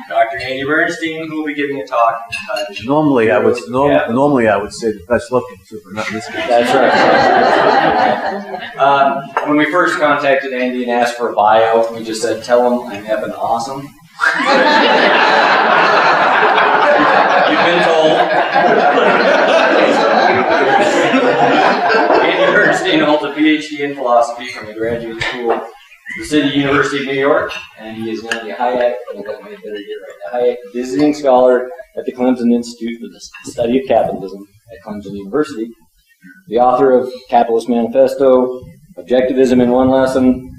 Dr. Andrew Bernstein, who will be giving a talk. Normally, I would say the best looking, but not in this case. That's right. When we first contacted Andy and asked for a bio, we just said, "Tell him I'm effing awesome." You've been told. Andy Bernstein holds a PhD in philosophy from the Graduate School of the City University of New York, and he is now the Hayek visiting scholar at the Clemson Institute for the Study of Capitalism at Clemson University, the author of Capitalist Manifesto, Objectivism in One Lesson,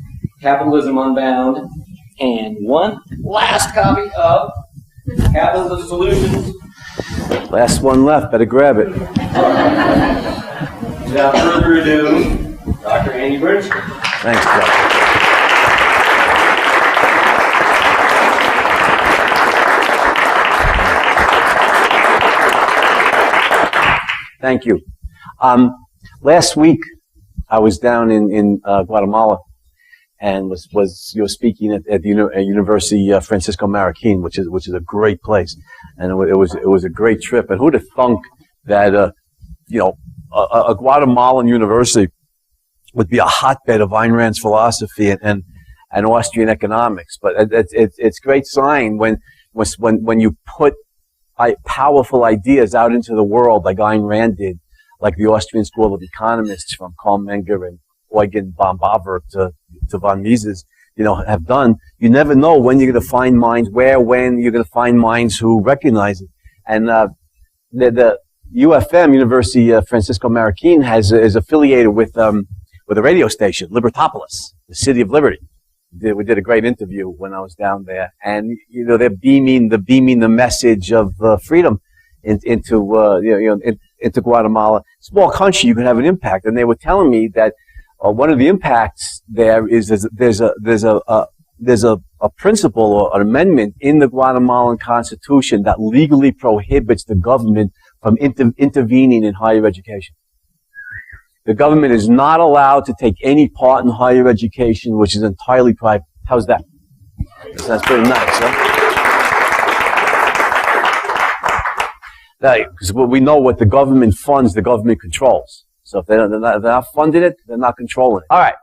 Capitalism Unbound, and one last copy of Capitalist Solutions. Last one left, better grab it. Without further ado, Dr. Andy Bernstein. Thanks, Jeff. Thank you. Last week, I was down in Guatemala and was speaking at the University Francisco Marroquin, which is a great place, and it was a great trip. And who'd have thunk that a Guatemalan university would be a hotbed of Ayn Rand's philosophy and Austrian economics? But it's a great sign when you put powerful ideas out into the world, like Ayn Rand did, like the Austrian School of Economists from Karl Menger and Eugen von Bauer to von Mises, have done. You never know when you're going to find minds, when you're going to find minds who recognize it. And the UFM, University Francisco Marroquin, is affiliated with a radio station, Libertopolis, the City of Liberty. We did a great interview when I was down there, and they're beaming the message of freedom into Guatemala. Small country, you can have an impact, and they were telling me that one of the impacts there is there's a principle or an amendment in the Guatemalan Constitution that legally prohibits the government from intervening in higher education. The government is not allowed to take any part in higher education, which is entirely private. How's that? That's pretty nice, huh? Because we know what the government funds, the government controls. So if they're not funding it, they're not controlling it. All right.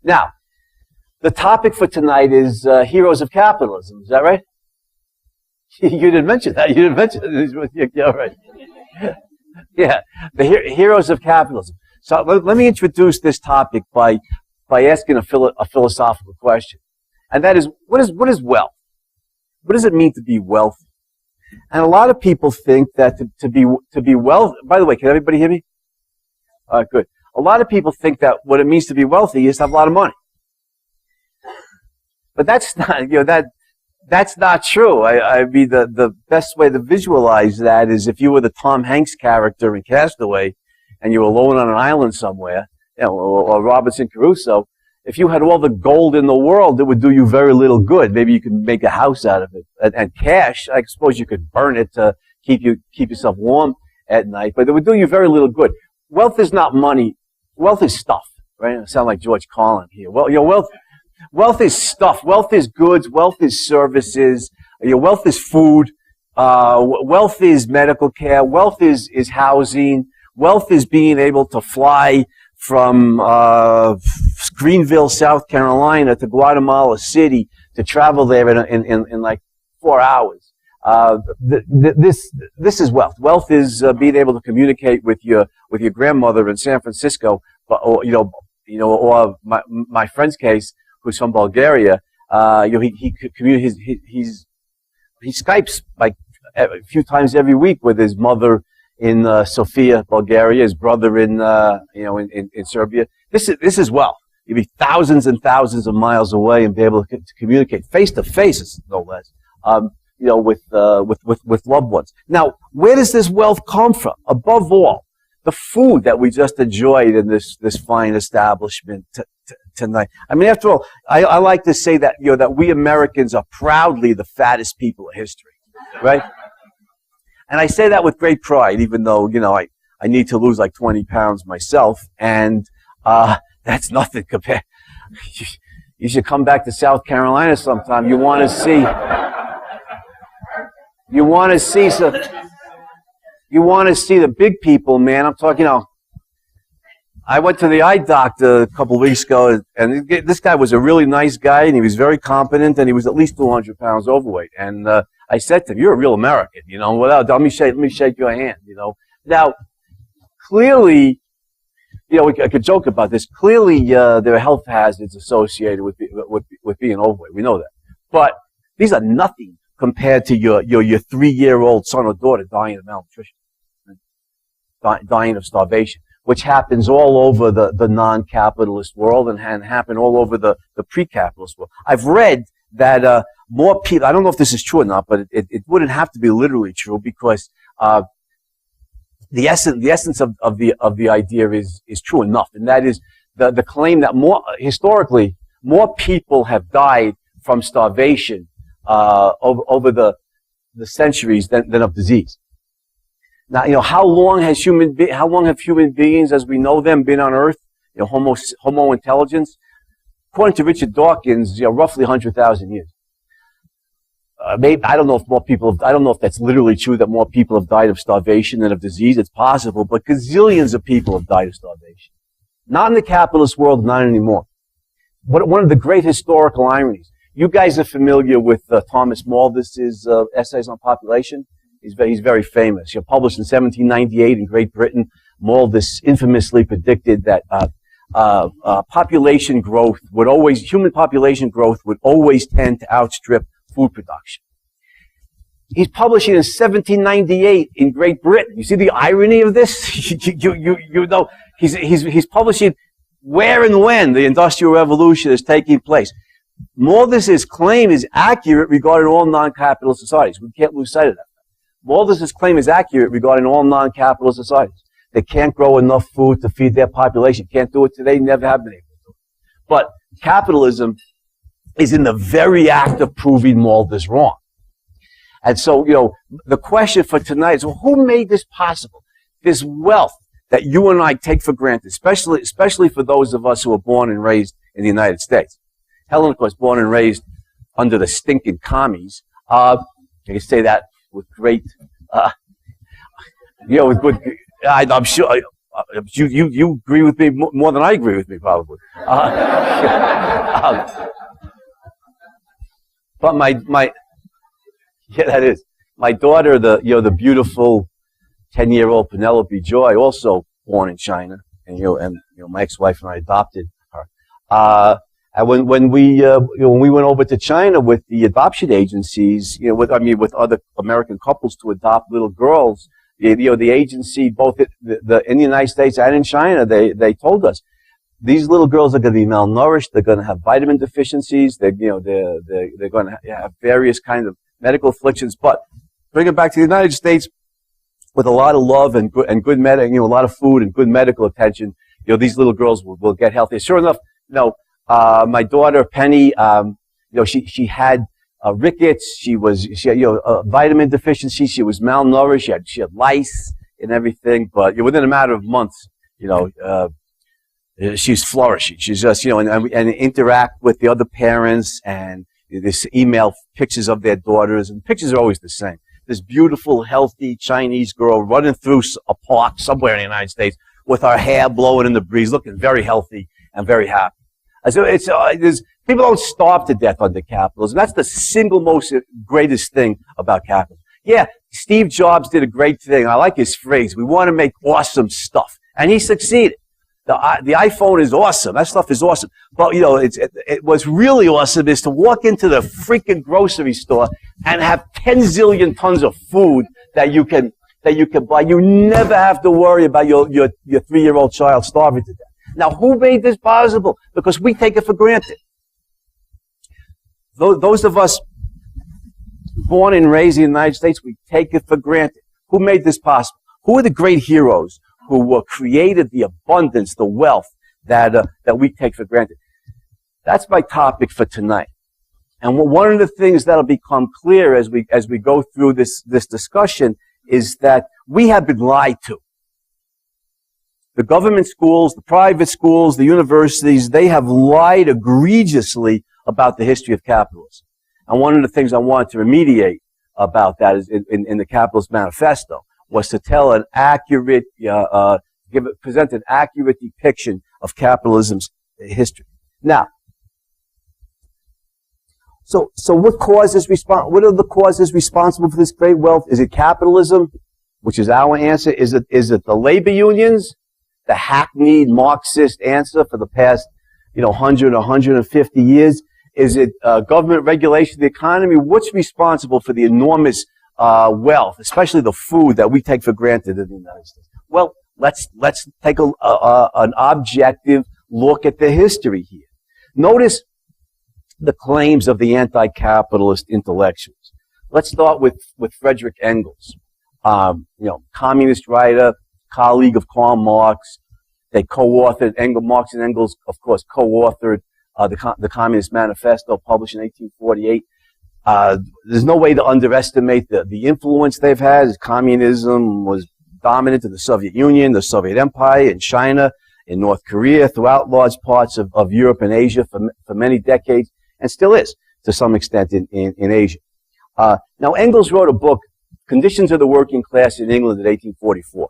Now, the topic for tonight is heroes of capitalism. Is that right? You didn't mention that. You didn't mention it. Yeah, right. Yeah, the heroes of capitalism. So let me introduce this topic by asking a philosophical question, and that is, what is wealth? What does it mean to be wealthy? And a lot of people think that to be wealthy. By the way, can everybody hear me? All right, good. A lot of people think that what it means to be wealthy is to have a lot of money, but that's not that's not true. I mean, the best way to visualize that is if you were the Tom Hanks character in Castaway, and you're alone on an island somewhere, or Robinson Crusoe. If you had all the gold in the world, it would do you very little good. Maybe you could make a house out of it. And cash, I suppose you could burn it to keep yourself warm at night, but it would do you very little good. Wealth is not money. Wealth is stuff, right? I sound like George Carlin here. Well, wealth is stuff. Wealth is goods. Wealth is services. Wealth is food. Wealth is medical care. Wealth is housing. Wealth is being able to fly from Greenville, South Carolina to Guatemala City to travel there in like 4 hours. This is wealth. Wealth is being able to communicate with your grandmother in San Francisco, or my friend's case, who's from Bulgaria. He Skypes like a few times every week with his mother in Sofia, Bulgaria, his brother in Serbia. This is wealth. You'd be thousands and thousands of miles away and be able to communicate face to face, no less, with loved ones. Now, where does this wealth come from? Above all, the food that we just enjoyed in this fine establishment tonight. I mean, after all, I like to say that that we Americans are proudly the fattest people of history, right? And I say that with great pride, even though, I need to lose like 20 pounds myself, and that's nothing compared. You should come back to South Carolina sometime. You want to see the big people, man. I'm talking, I went to the eye doctor a couple of weeks ago, and this guy was a really nice guy, and he was very competent, and he was at least 200 pounds overweight. And I said to him, "You're a real American, let me shake your hand, Now, clearly, I could joke about this. Clearly, there are health hazards associated with being overweight. We know that. But these are nothing compared to your 3-year-old son or daughter dying of malnutrition, dying of starvation, which happens all over the non-capitalist world and happen all over the pre-capitalist world. I've read that more people, I don't know if this is true or not, but it wouldn't have to be literally true, because the essence of the idea is true enough, and that is the claim that historically more people have died from starvation over the centuries than of disease. Now, how long have human beings as we know them been on Earth? Homo intelligence. According to Richard Dawkins, roughly 100,000 years. Maybe, I don't know if that's literally true, that more people have died of starvation than of disease. It's possible, but gazillions of people have died of starvation. Not in the capitalist world, not anymore. One of the great historical ironies. You guys are familiar with Thomas Maldus's essays on population. He's very famous. Published in 1798 in Great Britain. Maldus infamously predicted that human population growth would always tend to outstrip food production. He's publishing in 1798 in Great Britain. You see the irony of this? He's publishing where and when the Industrial Revolution is taking place. Maldus's claim is accurate regarding all non-capitalist societies. We can't lose sight of that. Maldus's claim is accurate regarding all non-capitalist societies. They can't grow enough food to feed their population. Can't do it today, never have been able to do it. But capitalism is in the very act of proving Maldus wrong. And so, the question for tonight is, well, who made this possible? This wealth that you and I take for granted, especially for those of us who were born and raised in the United States. Helen, of course, born and raised under the stinking commies. I can say that with great, with good, I'm sure, you agree with me more than I agree with me, probably. But my daughter, the beautiful 10-year-old Penelope Joy, also born in China, and my ex-wife and I adopted her. And when we went over to China with the adoption agencies, with other American couples to adopt little girls, the agency, both in the United States and in China, they told us, these little girls are going to be malnourished. They're going to have vitamin deficiencies. They're going to have various kinds of medical afflictions. But bring it back to the United States with a lot of love and good a lot of food and good medical attention. These little girls will get healthy. Sure enough, my daughter Penny, she had rickets. She had a vitamin deficiency. She was malnourished. She had lice and everything. But within a matter of months, she's flourishing. She's just, and interact with the other parents, and this email pictures of their daughters, and pictures are always the same. This beautiful, healthy Chinese girl running through a park somewhere in the United States with her hair blowing in the breeze, looking very healthy and very happy. So people don't starve to death under capitalism. That's the single most greatest thing about capitalism. Yeah, Steve Jobs did a great thing. I like his phrase. We want to make awesome stuff. And he succeeded. The iPhone is awesome. That stuff is awesome. But, what's really awesome is to walk into the freaking grocery store and have 10 zillion tons of food that you can buy. You never have to worry about your 3-year-old child starving to death. Now, who made this possible? Because we take it for granted. Those of us born and raised in the United States, we take it for granted. Who made this possible? Who are the great heroes who created the abundance, the wealth that we take for granted? That's my topic for tonight. And one of the things that'll become clear as we go through this discussion is that we have been lied to. The government schools, the private schools, the universities, they have lied egregiously about the history of capitalism. And one of the things I wanted to remediate about that is in the Capitalist Manifesto was to tell an accurate, present an accurate depiction of capitalism's history. Now, so what are the causes responsible for this great wealth? Is it capitalism, which is our answer? Is it the labor unions, the hackneyed Marxist answer for the past, 100 or 150 years? Is it government regulation of the economy? What's responsible for the enormous wealth, especially the food that we take for granted in the United States? Well, let's take an objective look at the history here. Notice the claims of the anti-capitalist intellectuals. Let's start with Friedrich Engels, communist writer, colleague of Karl Marx. They co-authored, Marx and Engels, of course, co-authored the Communist Manifesto, published in 1848. There's no way to underestimate the influence they've had. Communism was dominant in the Soviet Union, the Soviet Empire, in China, in North Korea, throughout large parts of Europe and Asia for many decades, and still is to some extent in Asia. Now, Engels wrote a book, Conditions of the Working Class in England in 1844.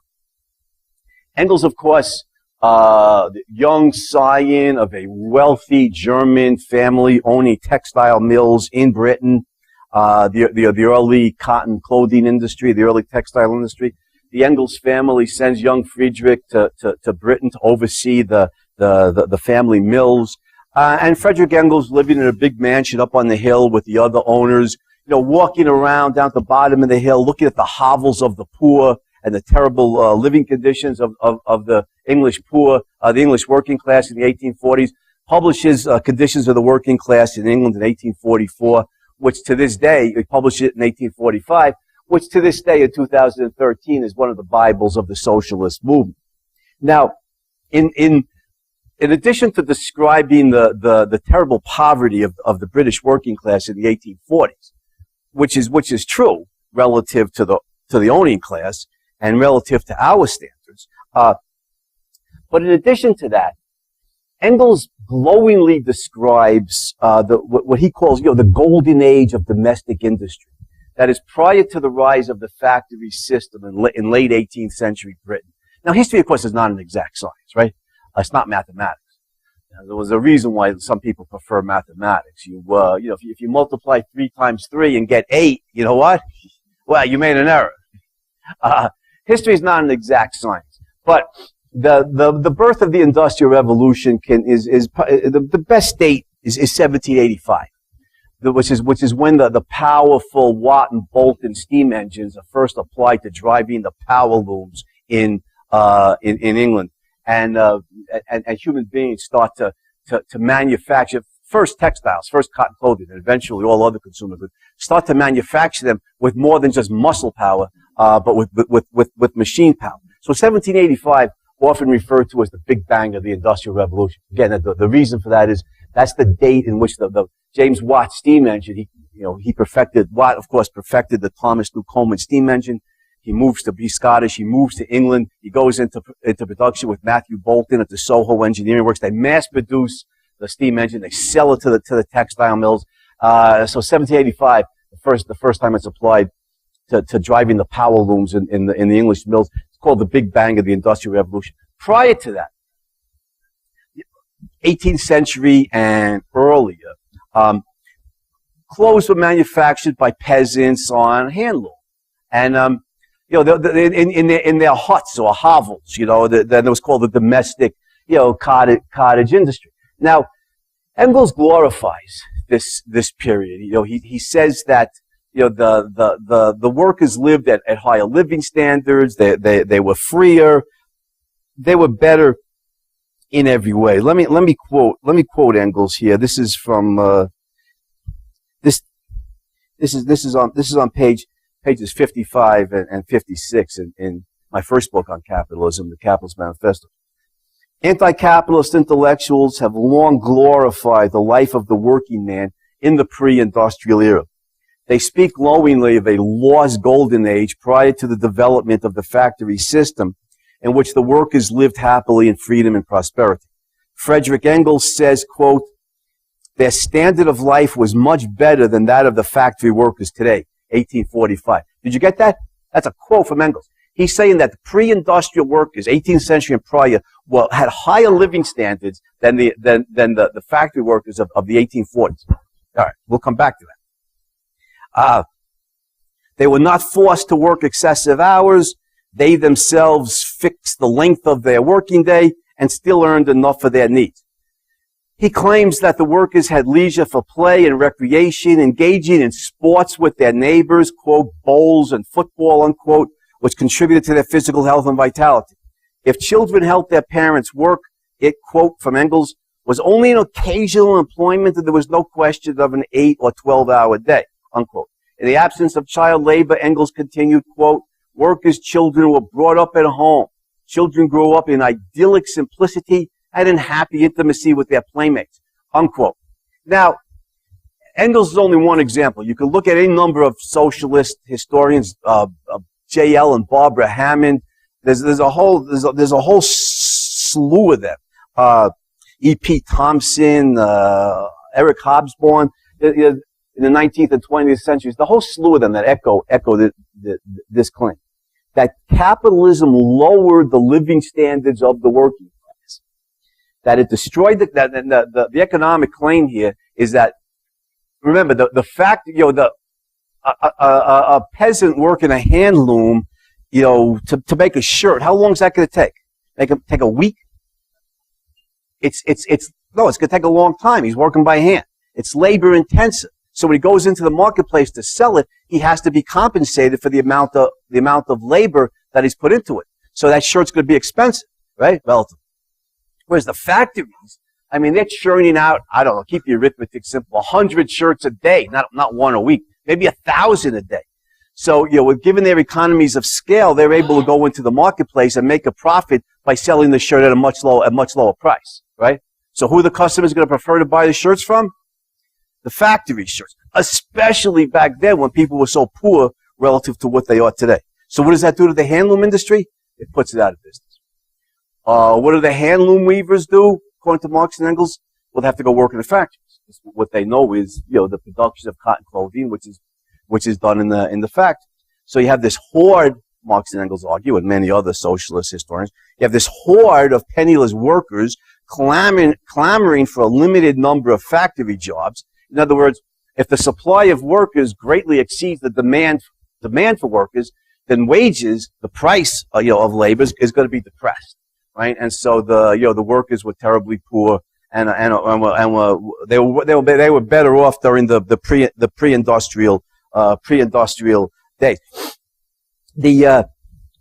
Engels, of course, the young scion of a wealthy German family owning textile mills in Britain, the early cotton clothing industry, the early textile industry. The Engels family sends young Friedrich to Britain to oversee the family mills. And Friedrich Engels living in a big mansion up on the hill with the other owners, walking around down at the bottom of the hill, looking at the hovels of the poor and the terrible living conditions of the English poor, the English working class in the 1840s, publishes Conditions of the Working Class in England in 1844, which to this day, he published it in 1845, which to this day in 2013 is one of the Bibles of the socialist movement. Now, in addition to describing the terrible poverty of the British working class in the 1840s, which is true relative to the owning class and relative to our standards, but in addition to that, Engels glowingly describes what he calls the golden age of domestic industry. That is prior to the rise of the factory system in late 18th century Britain. Now, history, of course, is not an exact science, right? It's not mathematics. There was a reason why some people prefer mathematics. If you multiply 3 times 3 and get 8, you know what? Well, you made an error. History is not an exact science, but the birth of the Industrial Revolution is the best date is 1785. Which is when the powerful Watt and Bolton steam engines are first applied to driving the power looms in England, and human beings start to manufacture first textiles, first cotton clothing, and eventually all other consumer goods. Start to manufacture them with more than just muscle power, but with machine power. So 1785, often referred to as the Big Bang of the Industrial Revolution. Again, the reason for that is that's the date in which the James Watt steam engine, Watt, of course, perfected the Thomas Newcomen steam engine. He moves to be Scottish. He moves to England. He goes into production with Matthew Bolton at the Soho Engineering Works. They mass produce the steam engine. They sell it to the textile mills. So 1785, the first time it's applied to driving the power looms in the English mills. It's called the Big Bang of the Industrial Revolution. Prior to that, 18th century and earlier, clothes were manufactured by peasants on handloom, and in their huts or hovels. Then it was called the domestic, cottage industry. Now, Engels glorifies this period. He says that the workers lived at higher living standards. They were freer. They were better in every way. Let me quote Engels here. This is from this is on pages 55 and 56 in my first book on capitalism, the Capitalist Manifesto. Anti-capitalist intellectuals have long glorified the life of the working man in the pre-industrial era. They speak glowingly of a lost golden age prior to the development of the factory system, in which the workers lived happily in freedom and prosperity. Friedrich Engels says, quote, their standard of life was much better than that of the factory workers today, 1845. Did you get that? That's a quote from Engels. He's saying that the pre-industrial workers, 18th century and prior, had higher living standards than the factory workers of the 1840s. All right, we'll come back to that. They were not forced to work excessive hours. They themselves fixed the length of their working day and still earned enough for their needs. He claims that the workers had leisure for play and recreation, engaging in sports with their neighbors, quote, bowls and football, unquote, which contributed to their physical health and vitality. If children helped their parents work, it, quote, from Engels, was only an occasional employment and there was no question of an 8 or 12-hour day, unquote. In the absence of child labor, Engels continued, quote, workers' children were brought up at home. Children grew up in idyllic simplicity and in happy intimacy with their playmates, unquote. Now, Engels is only one example. You can look at any number of socialist historians, J.L. and Barbara Hammond. There's a whole slew of them. E.P. Thompson, Eric Hobsbawm, in the 19th and 20th centuries. The whole slew of them that echo this claim that capitalism lowered the living standards of the working class. That it destroyed the economic claim here is that, remember, the fact, a peasant working a hand loom, to make a shirt, how long is that going to take? Take a week? It's going to take a long time. He's working by hand. It's labor intensive. So when he goes into the marketplace to sell it, he has to be compensated for the amount of labor that he's put into it. So that shirt's going to be expensive, right? Relative. Whereas the factories, they're churning out, I don't know, keep the arithmetic simple, 100 shirts a day, not one a week, maybe 1,000 a day. So, given their economies of scale, they're able to go into the marketplace and make a profit by selling the shirt at a much lower price, right? So who are the customers going to prefer to buy the shirts from? The factory shirts, especially back then when people were so poor relative to what they are today. So what does that do to the handloom industry? It puts it out of business. What do the handloom weavers do, according to Marx and Engels? Well, they have to go work in the factories. What they know is, the production of cotton clothing, which is done in the factories. So you have this horde, Marx and Engels argue, and many other socialist historians, you have this horde of penniless workers clamoring for a limited number of factory jobs. In other words, if the supply of workers greatly exceeds the demand for workers, then wages, the price, of labor is going to be depressed, right? And so the workers were terribly poor, and they were better off during the pre-industrial days.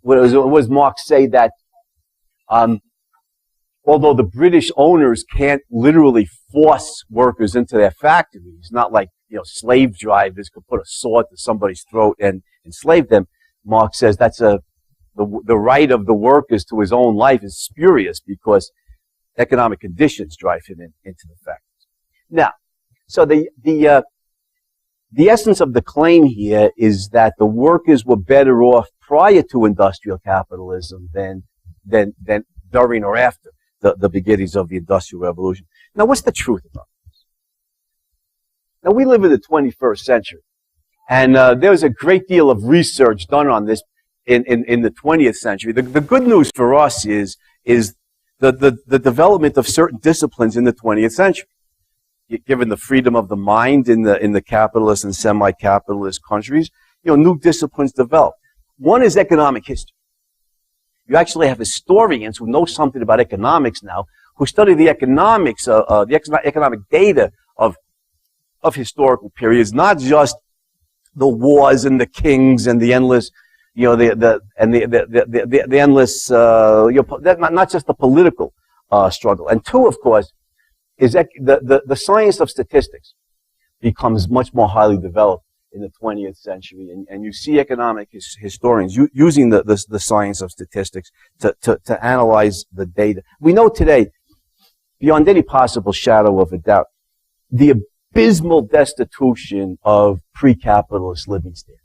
What does Marx say that although the British owners can't literally force workers into their factories, not like slave drivers could put a sword to somebody's throat and enslave them, Marx says that's the right of the workers to his own life is spurious because economic conditions drive him into the factories. Now, so the essence of the claim here is that the workers were better off prior to industrial capitalism than during or after the beginnings of the Industrial Revolution. Now, what's the truth about this? Now, we live in the 21st century, and there's a great deal of research done on this in the 20th century. The good news for us is the development of certain disciplines in the 20th century. Given the freedom of the mind in the capitalist and semi-capitalist countries, new disciplines develop. One is economic history. You actually have historians who know something about economics now, who study the economics, the economic data of historical periods, not just the wars and the kings and the endless, the endless, not just the political struggle. And two, of course, is that the science of statistics becomes much more highly developed in the 20th century, and you see economic historians using the science of statistics to analyze the data. We know today, beyond any possible shadow of a doubt, the abysmal destitution of pre-capitalist living standards.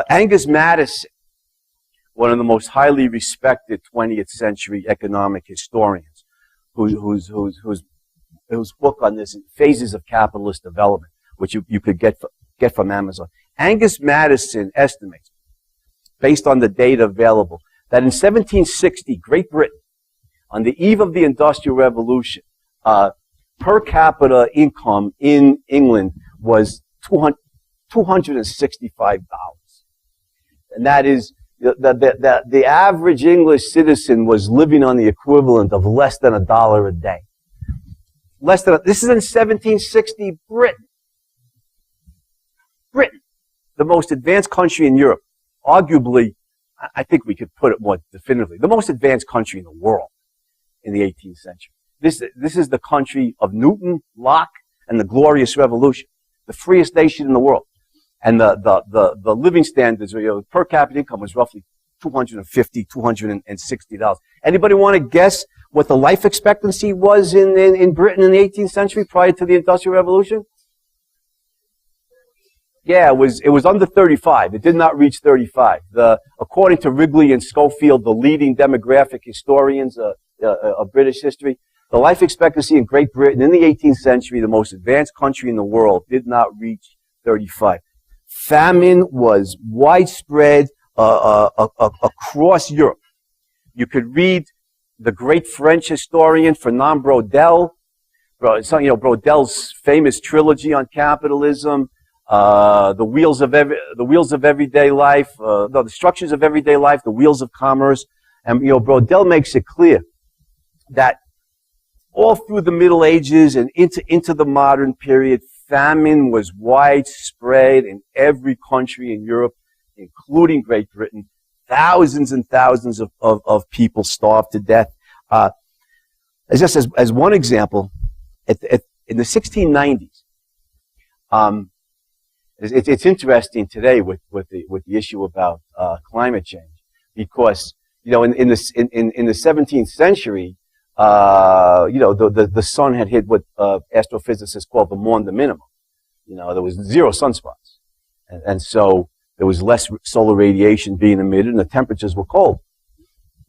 Angus Madison one of the most highly respected 20th century economic historians, whose book on this, Phases of Capitalist Development, which you could get from Amazon. Angus Maddison estimates, based on the data available, that in 1760, Great Britain, on the eve of the Industrial Revolution, per capita income in England was $265. And that is, the average English citizen was living on the equivalent of less than $1 a day. This is in 1760 Britain. Britain, the most advanced country in Europe, arguably, I think we could put it more definitively, the most advanced country in the world in the 18th century. This is the country of Newton, Locke, and the Glorious Revolution, the freest nation in the world. And the living standards, per capita income was roughly $250, $260. Anybody want to guess what the life expectancy was in Britain in the 18th century prior to the Industrial Revolution? Yeah, it was under 35. It did not reach 35. According to Wrigley and Schofield, the leading demographic historians of British history, the life expectancy in Great Britain in the 18th century, the most advanced country in the world, did not reach 35. Famine was widespread across Europe. You could read the great French historian Fernand Braudel, Braudel's famous trilogy on capitalism, the wheels of everyday life, the structures of everyday life, the wheels of commerce, and Braudel makes it clear that all through the Middle Ages and into the modern period, famine was widespread in every country in Europe, including Great Britain. Thousands and thousands of people starved to death. Just as one example, in the 1690s, it's interesting today with the issue about climate change, because in the 17th century, the sun had hit what astrophysicists call the Maunder minimum. There was 0 sunspots, and so there was less solar radiation being emitted, and the temperatures were cold.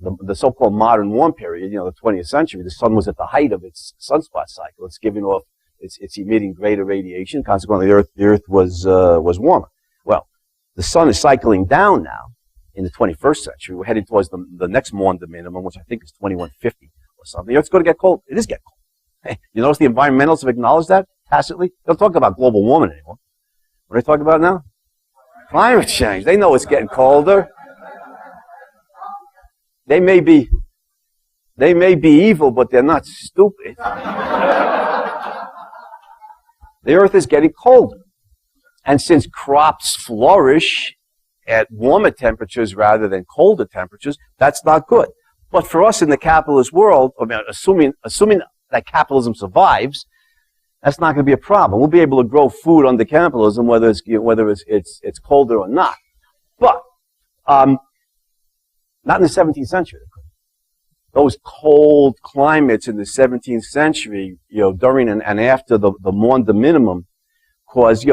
The so-called modern warm period, the 20th century, the sun was at the height of its sunspot cycle. It's giving off, it's emitting greater radiation. Consequently, the Earth was warmer. Well, the sun is cycling down now in the 21st century. We're heading towards the next Maunder minimum, which I think is 2150 or something. The Earth's going to get cold. It is getting cold. Hey, you notice the environmentalists have acknowledged that tacitly? They don't talk about global warming anymore. What are they talking about now? Climate change. They know it's getting colder. They may be evil, but they're not stupid. The Earth is getting colder. And since crops flourish at warmer temperatures rather than colder temperatures, that's not good. But for us in the capitalist world, assuming that capitalism survives, that's not going to be a problem. We'll be able to grow food under capitalism, whether it's colder or not. But not in the 17th century. Those cold climates in the 17th century, during and after the Maunder minimum, caused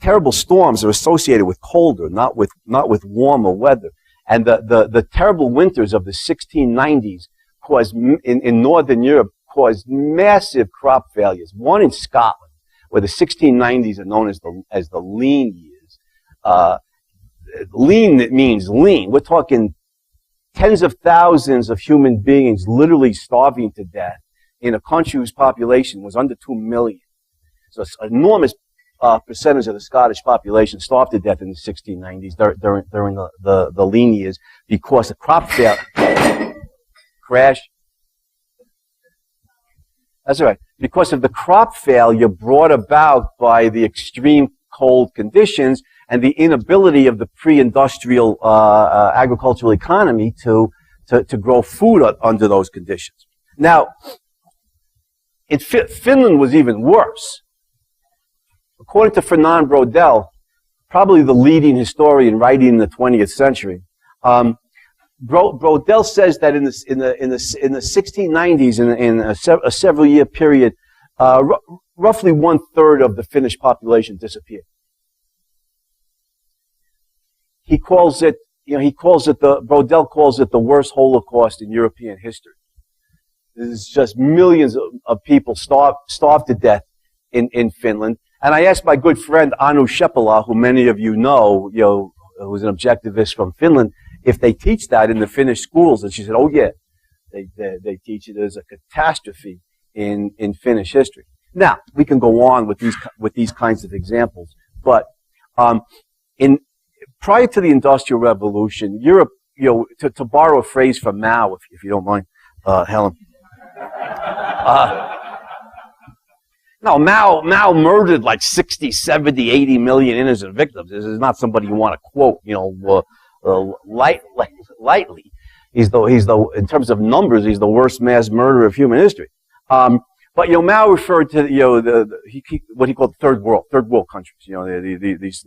terrible storms are associated with colder, not with warmer weather. And the terrible winters of the 1690s caused in northern Europe caused massive crop failures. One in Scotland, where the 1690s are known as the lean years. Lean, it means lean. We're talking tens of thousands of human beings literally starving to death in a country whose population was under 2 million. So it's an enormous percentage of the Scottish population starved to death in the 1690s during the lean years because the crop failure. Crash. That's all right. Because of the crop failure brought about by the extreme cold conditions and the inability of the pre-industrial agricultural economy to grow food under those conditions. Now, in Finland was even worse. According to Fernand Braudel, probably the leading historian writing in the 20th century, Braudel says that in the 1690s, in a several-year period, roughly 1/3 of the Finnish population disappeared. He calls it he calls it Brodel calls it the worst Holocaust in European history. There's just millions of people starved to death in Finland. And I asked my good friend Anu Shepala, who many of you know, who's an objectivist from Finland, if they teach that in the Finnish schools. And she said, oh yeah, they teach it as a catastrophe in Finnish history. Now, we can go on with these kinds of examples, but prior to the Industrial Revolution, Europe, to borrow a phrase from Mao, if you don't mind, Helen. No, Mao murdered like 60, 70, 80 million innocent victims. This is not somebody you want to quote, lightly. He's in terms of numbers, he's the worst mass murderer of human history. But Mao referred to what he called third world countries.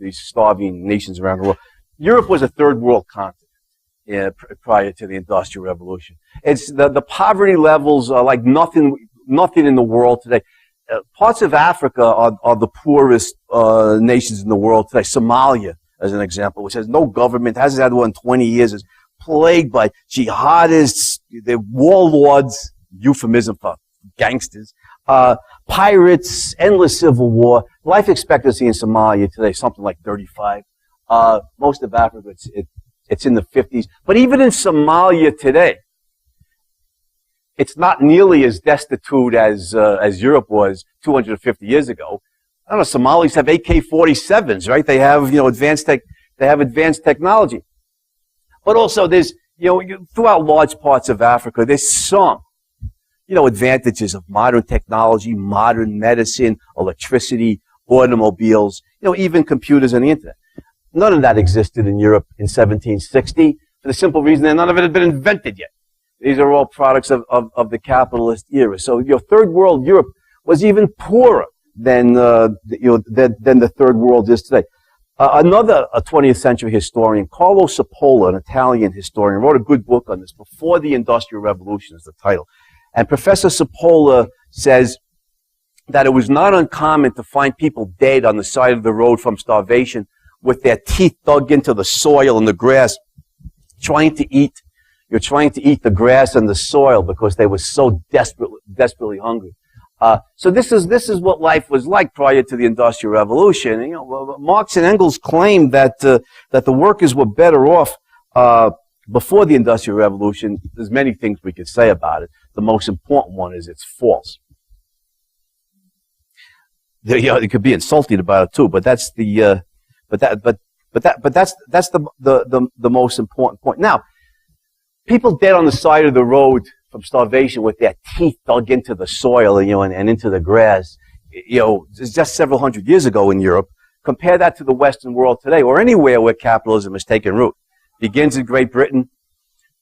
These starving nations around the world. Europe was a third world continent prior to the Industrial Revolution. It's the poverty levels are like nothing in the world today. Parts of Africa are the poorest nations in the world today. Somalia, as an example, which has no government, hasn't had one in 20 years, is plagued by jihadists, the warlords, euphemism for gangsters, pirates, endless civil war. Life expectancy in Somalia today is something like 35. Most of Africa, it's in the 50s. But even in Somalia today, it's not nearly as destitute as Europe was 250 years ago. I don't know, Somalis have AK-47s, right? They have, advanced technology. But also there's, throughout large parts of Africa, there's some, advantages of modern technology, modern medicine, electricity, automobiles, even computers and the internet. None of that existed in Europe in 1760 for the simple reason that none of it had been invented yet. These are all products of the capitalist era. So, third world Europe was even poorer than the third world is today. Another 20th century historian, Carlo Cipolla, an Italian historian, wrote a good book on this. Before the Industrial Revolution is the title. And Professor Cipolla says that it was not uncommon to find people dead on the side of the road from starvation with their teeth dug into the soil and the grass, trying to eat the grass and the soil because they were so desperately hungry. So this is what life was like prior to the Industrial Revolution. Marx and Engels claimed that the workers were better off before the Industrial Revolution. There's many things we could say about it. The most important one is it's false. You could be insulted about it too, but that's the most important point. Now, people dead on the side of the road from starvation with their teeth dug into the soil, and into the grass, just several hundred years ago in Europe. Compare that to the Western world today, or anywhere where capitalism has taken root. Begins in Great Britain,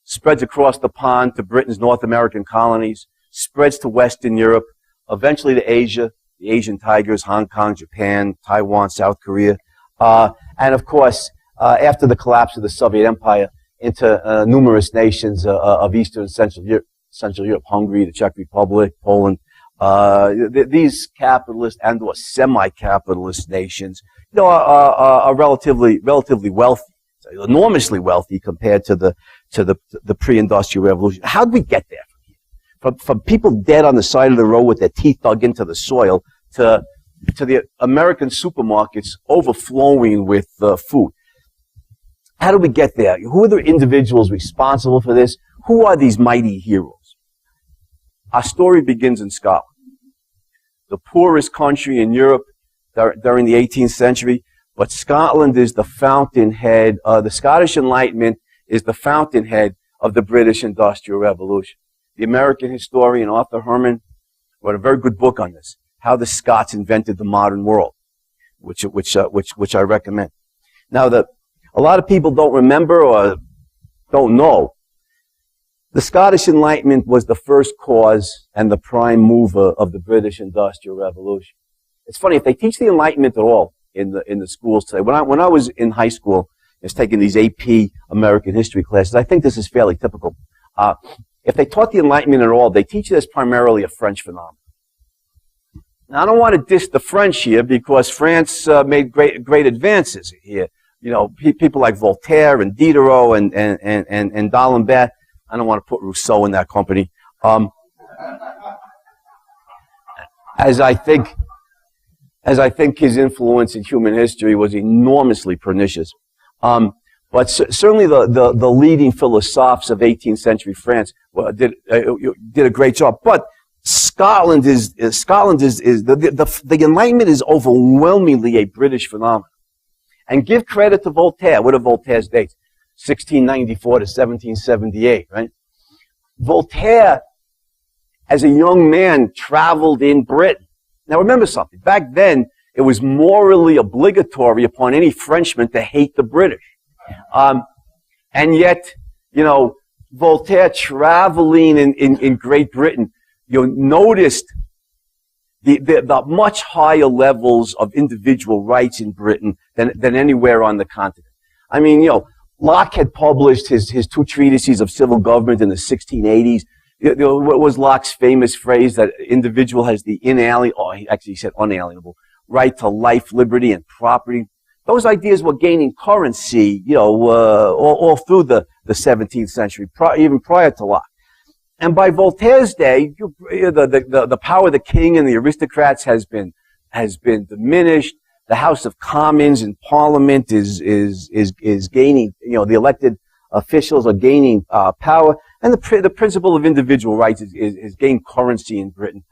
spreads across the pond to Britain's North American colonies, spreads to Western Europe, eventually to Asia, the Asian tigers, Hong Kong, Japan, Taiwan, South Korea, and of course, after the collapse of the Soviet Empire, into numerous nations of Eastern and Central Europe, Hungary, the Czech Republic, Poland. These capitalist and or semi-capitalist nations, are relatively wealthy, enormously wealthy compared to the pre-industrial revolution. How did we get there from here? From people dead on the side of the road with their teeth dug into the soil to the American supermarkets overflowing with food. How do we get there? Who are the individuals responsible for this? Who are these mighty heroes? Our story begins in Scotland, the poorest country in Europe during the 18th century, but Scotland is the fountainhead. The Scottish Enlightenment is the fountainhead of the British Industrial Revolution. The American historian Arthur Herman wrote a very good book on this, How the Scots Invented the Modern World, which I recommend. Now, a lot of people don't remember or don't know. The Scottish Enlightenment was the first cause and the prime mover of the British Industrial Revolution. It's funny, if they teach the Enlightenment at all in the schools today, when I was in high school, I was taking these AP American history classes, I think this is fairly typical. If they taught the Enlightenment at all, they teach it as primarily a French phenomenon. Now, I don't want to diss the French here because France made great advances here. people like Voltaire and Diderot and D'Alembert. I don't want to put Rousseau in that company. As I think his influence in human history was enormously pernicious. But certainly the leading philosophers of 18th century France did a great job. But Scotland is the Enlightenment is overwhelmingly a British phenomenon. And give credit to Voltaire. What are Voltaire's dates? 1694 to 1778, right? Voltaire, as a young man, traveled in Britain. Now remember something. Back then, it was morally obligatory upon any Frenchman to hate the British. And yet, Voltaire traveling in Great Britain, noticed the much higher levels of individual rights in Britain than anywhere on the continent. I mean, Locke had published his two treatises of civil government in the 1680s. What was Locke's famous phrase that individual has the he said unalienable right to life, liberty, and property. Those ideas were gaining currency, all through the 17th century, even prior to Locke. And by Voltaire's day, the power of the king and the aristocrats has been diminished. The House of Commons in Parliament is gaining, the elected officials are gaining power, and the principle of individual rights is gained currency in Britain.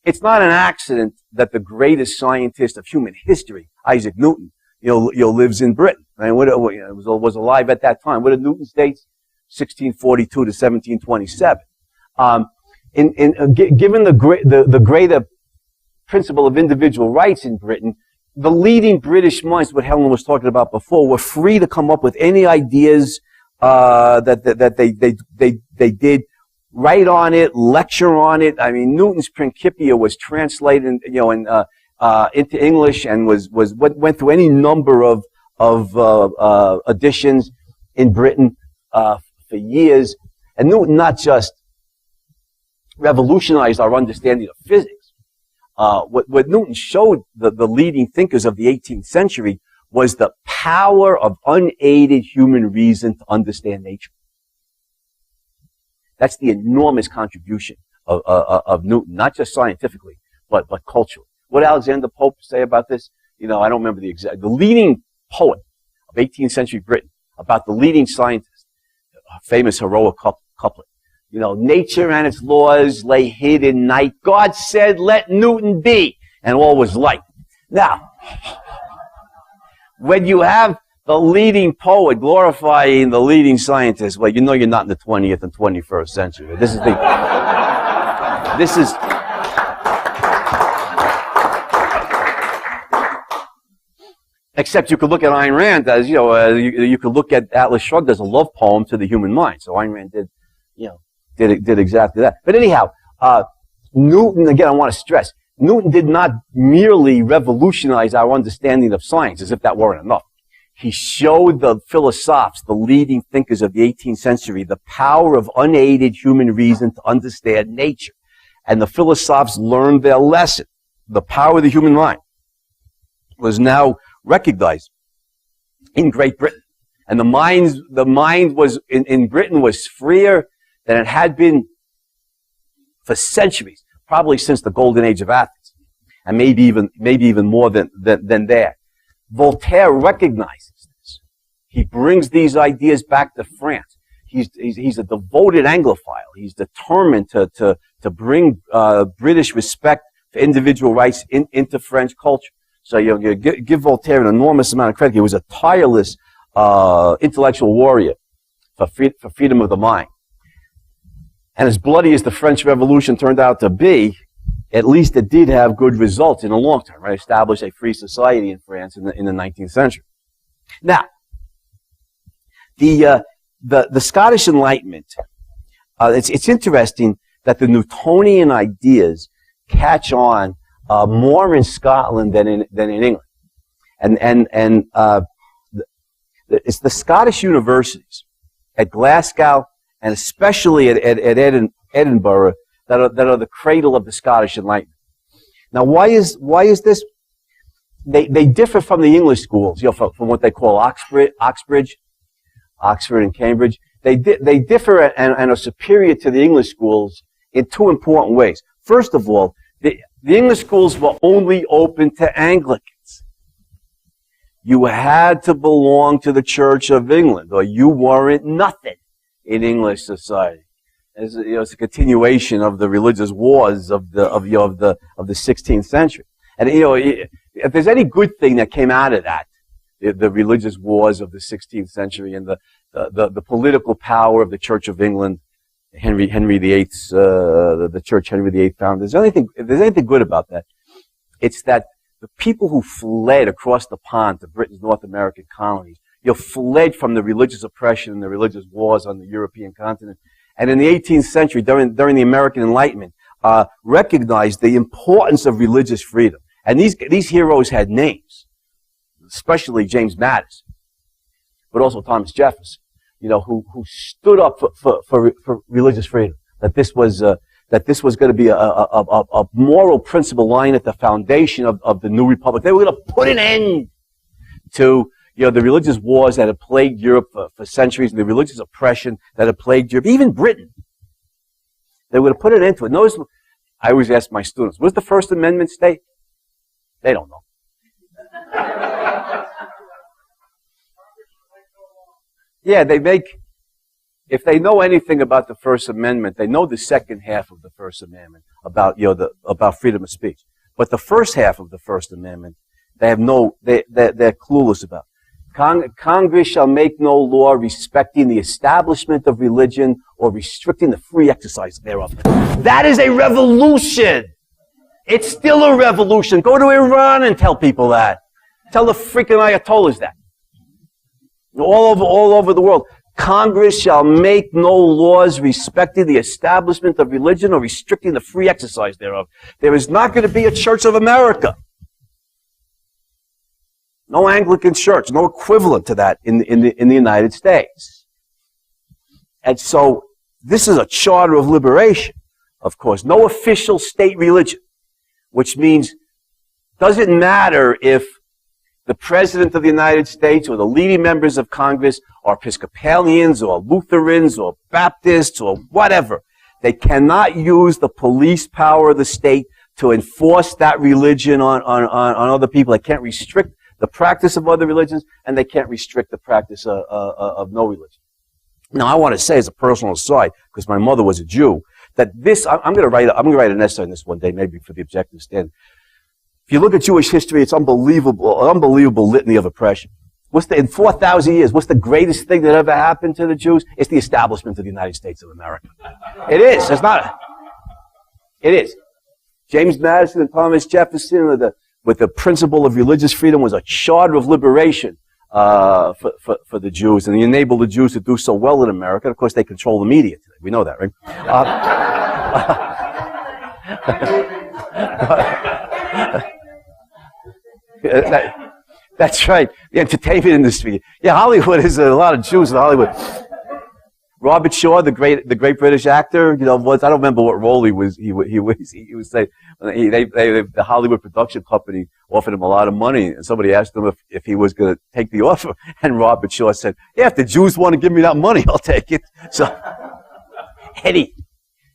It's not an accident that the greatest scientist of human history, Isaac Newton, lives in Britain. Right? Was alive at that time. What are Newton's dates? 1642 to 1727. Given the greater principle of individual rights in Britain, the leading British minds, what Helen was talking about before, were free to come up with any ideas that they did, write on it, lecture on it. I mean, Newton's Principia was translated, into English and went through any number of editions in Britain for years. And Newton not just revolutionized our understanding of physics. What Newton showed the leading thinkers of the 18th century was the power of unaided human reason to understand nature. That's the enormous contribution of Newton, not just scientifically, but culturally. What did Alexander Pope say about this? I don't remember the leading poet of 18th century Britain, about the leading scientist, a famous heroic couplet. Nature and its laws lay hid in night. God said, let Newton be, and all was light. Now, when you have the leading poet glorifying the leading scientist, well, you're not in the 20th and 21st century. Except you could look at Ayn Rand as, you could look at Atlas Shrugged as a love poem to the human mind. So Ayn Rand did exactly that. But anyhow, Newton, again, I want to stress, Newton did not merely revolutionize our understanding of science, as if that weren't enough. He showed the philosophers, the leading thinkers of the 18th century, the power of unaided human reason to understand nature. And the philosophers learned their lesson. The power of the human mind was now recognized in Great Britain. And the mind was, in Britain, was freer than it had been for centuries, probably since the golden age of Athens, and maybe even more than there. Voltaire recognizes this. He brings these ideas back to France. He's a devoted Anglophile. He's determined to bring British respect for individual rights into French culture. So you give Voltaire an enormous amount of credit. He was a tireless intellectual warrior for freedom of the mind. And as bloody as the French Revolution turned out to be, at least it did have good results in the long term, right? Establish a free society in France in the 19th century. Now, the Scottish Enlightenment, it's interesting that the Newtonian ideas catch on more in Scotland than in England. And it's the Scottish universities at Glasgow and especially at Edinburgh that are the cradle of the Scottish Enlightenment. Now, why is this? they differ from the English schools, from what they call Oxford and Cambridge. They differ and are superior to the English schools in two important ways. First of all, the English schools were only open to Anglicans. You had to belong to the Church of England, or you weren't nothing in English society. It's a continuation of the religious wars of the 16th century. And if there's any good thing that came out of that, the religious wars of the 16th century and the political power of the Church of England, Henry VIII's the Church Henry VIII founded. If there's anything good about that, it's that the people who fled across the pond to Britain's North American colonies, fled from the religious oppression and the religious wars on the European continent, and in the 18th century, during the American Enlightenment, recognized the importance of religious freedom. And these heroes had names, especially James Madison, but also Thomas Jefferson, who stood up for religious freedom. That this was going to be a moral principle lying at the foundation of the new republic. They were going to put an end to the religious wars that had plagued Europe for centuries, and the religious oppression that had plagued Europe, even Britain. They were going to put an end to it. Notice, I always ask my students, what does the First Amendment state? They don't know. Yeah, if they know anything about the First Amendment, they know the second half of the First Amendment about freedom of speech. But the first half of the First Amendment, they're clueless about. Congress shall make no law respecting the establishment of religion or restricting the free exercise thereof. That is a revolution. It's still a revolution. Go to Iran and tell people that. Tell the freaking Ayatollahs that. All over the world. Congress shall make no laws respecting the establishment of religion or restricting the free exercise thereof. There is not going to be a Church of America. No Anglican church, no equivalent to that in the United States. And so, this is a charter of liberation, of course. No official state religion, which means doesn't matter if the President of the United States or the leading members of Congress are Episcopalians or Lutherans or Baptists or whatever. They cannot use the police power of the state to enforce that religion on other people. They can't restrict the practice of other religions, and they can't restrict the practice of no religion. Now, I want to say as a personal aside, because my mother was a Jew, that I'm going to write an essay on this one day, maybe for the Objective Standard. If you look at Jewish history, it's unbelievable litany of oppression. In 4,000 years, what's the greatest thing that ever happened to the Jews? It's the establishment of the United States of America. It is. It is. James Madison and Thomas Jefferson with the principle of religious freedom was a charter of liberation for the Jews, and he enabled the Jews to do so well in America. Of course, they control the media today. We know that, right? That's right. The entertainment industry. Yeah, Hollywood is a lot of Jews in Hollywood. Robert Shaw, the great British actor, I don't remember what role he was saying. The Hollywood production company offered him a lot of money, and somebody asked him if he was going to take the offer, and Robert Shaw said, "Yeah, if the Jews want to give me that money, I'll take it." So,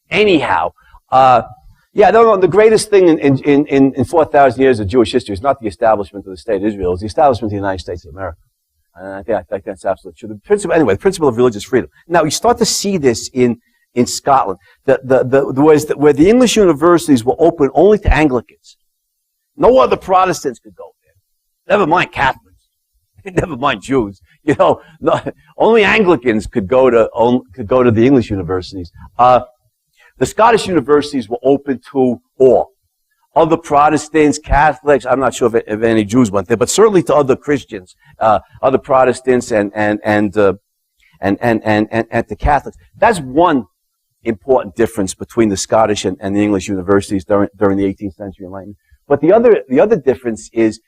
anyhow, the greatest thing in 4,000 years of Jewish history is not the establishment of the state of Israel; it's the establishment of the United States of America. And I think that's absolutely true. The principle of religious freedom. Now, you start to see this in Scotland. Where the English universities were open only to Anglicans. No other Protestants could go there. Never mind Catholics. Never mind Jews. Only Anglicans could go to the English universities. The Scottish universities were open to all. Other Protestants, Catholics, I'm not sure if any Jews went there, but certainly to other Christians, other Protestants and to Catholics. That's one important difference between the Scottish and the English universities during the 18th century Enlightenment. But the other difference is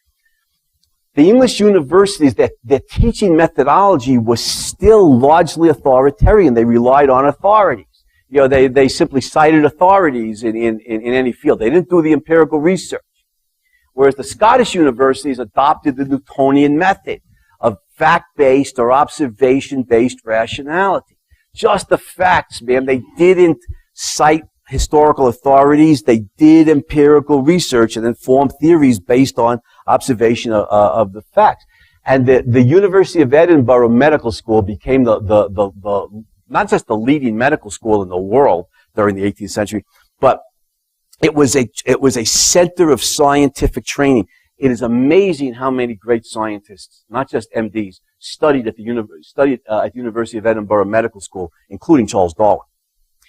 the English universities, their teaching methodology was still largely authoritarian. They relied on authority. They simply cited authorities in any field. They didn't do the empirical research. whereas the Scottish universities adopted the Newtonian method of fact-based or observation-based rationality. Just the facts, man. They didn't cite historical authorities. They did empirical research and then formed theories based on observation of the facts. And the University of Edinburgh Medical School became the not just the leading medical school in the world during the 18th century, but it was a center of scientific training. It is amazing how many great scientists, not just MDs, studied at the University of Edinburgh Medical School, including Charles Darwin,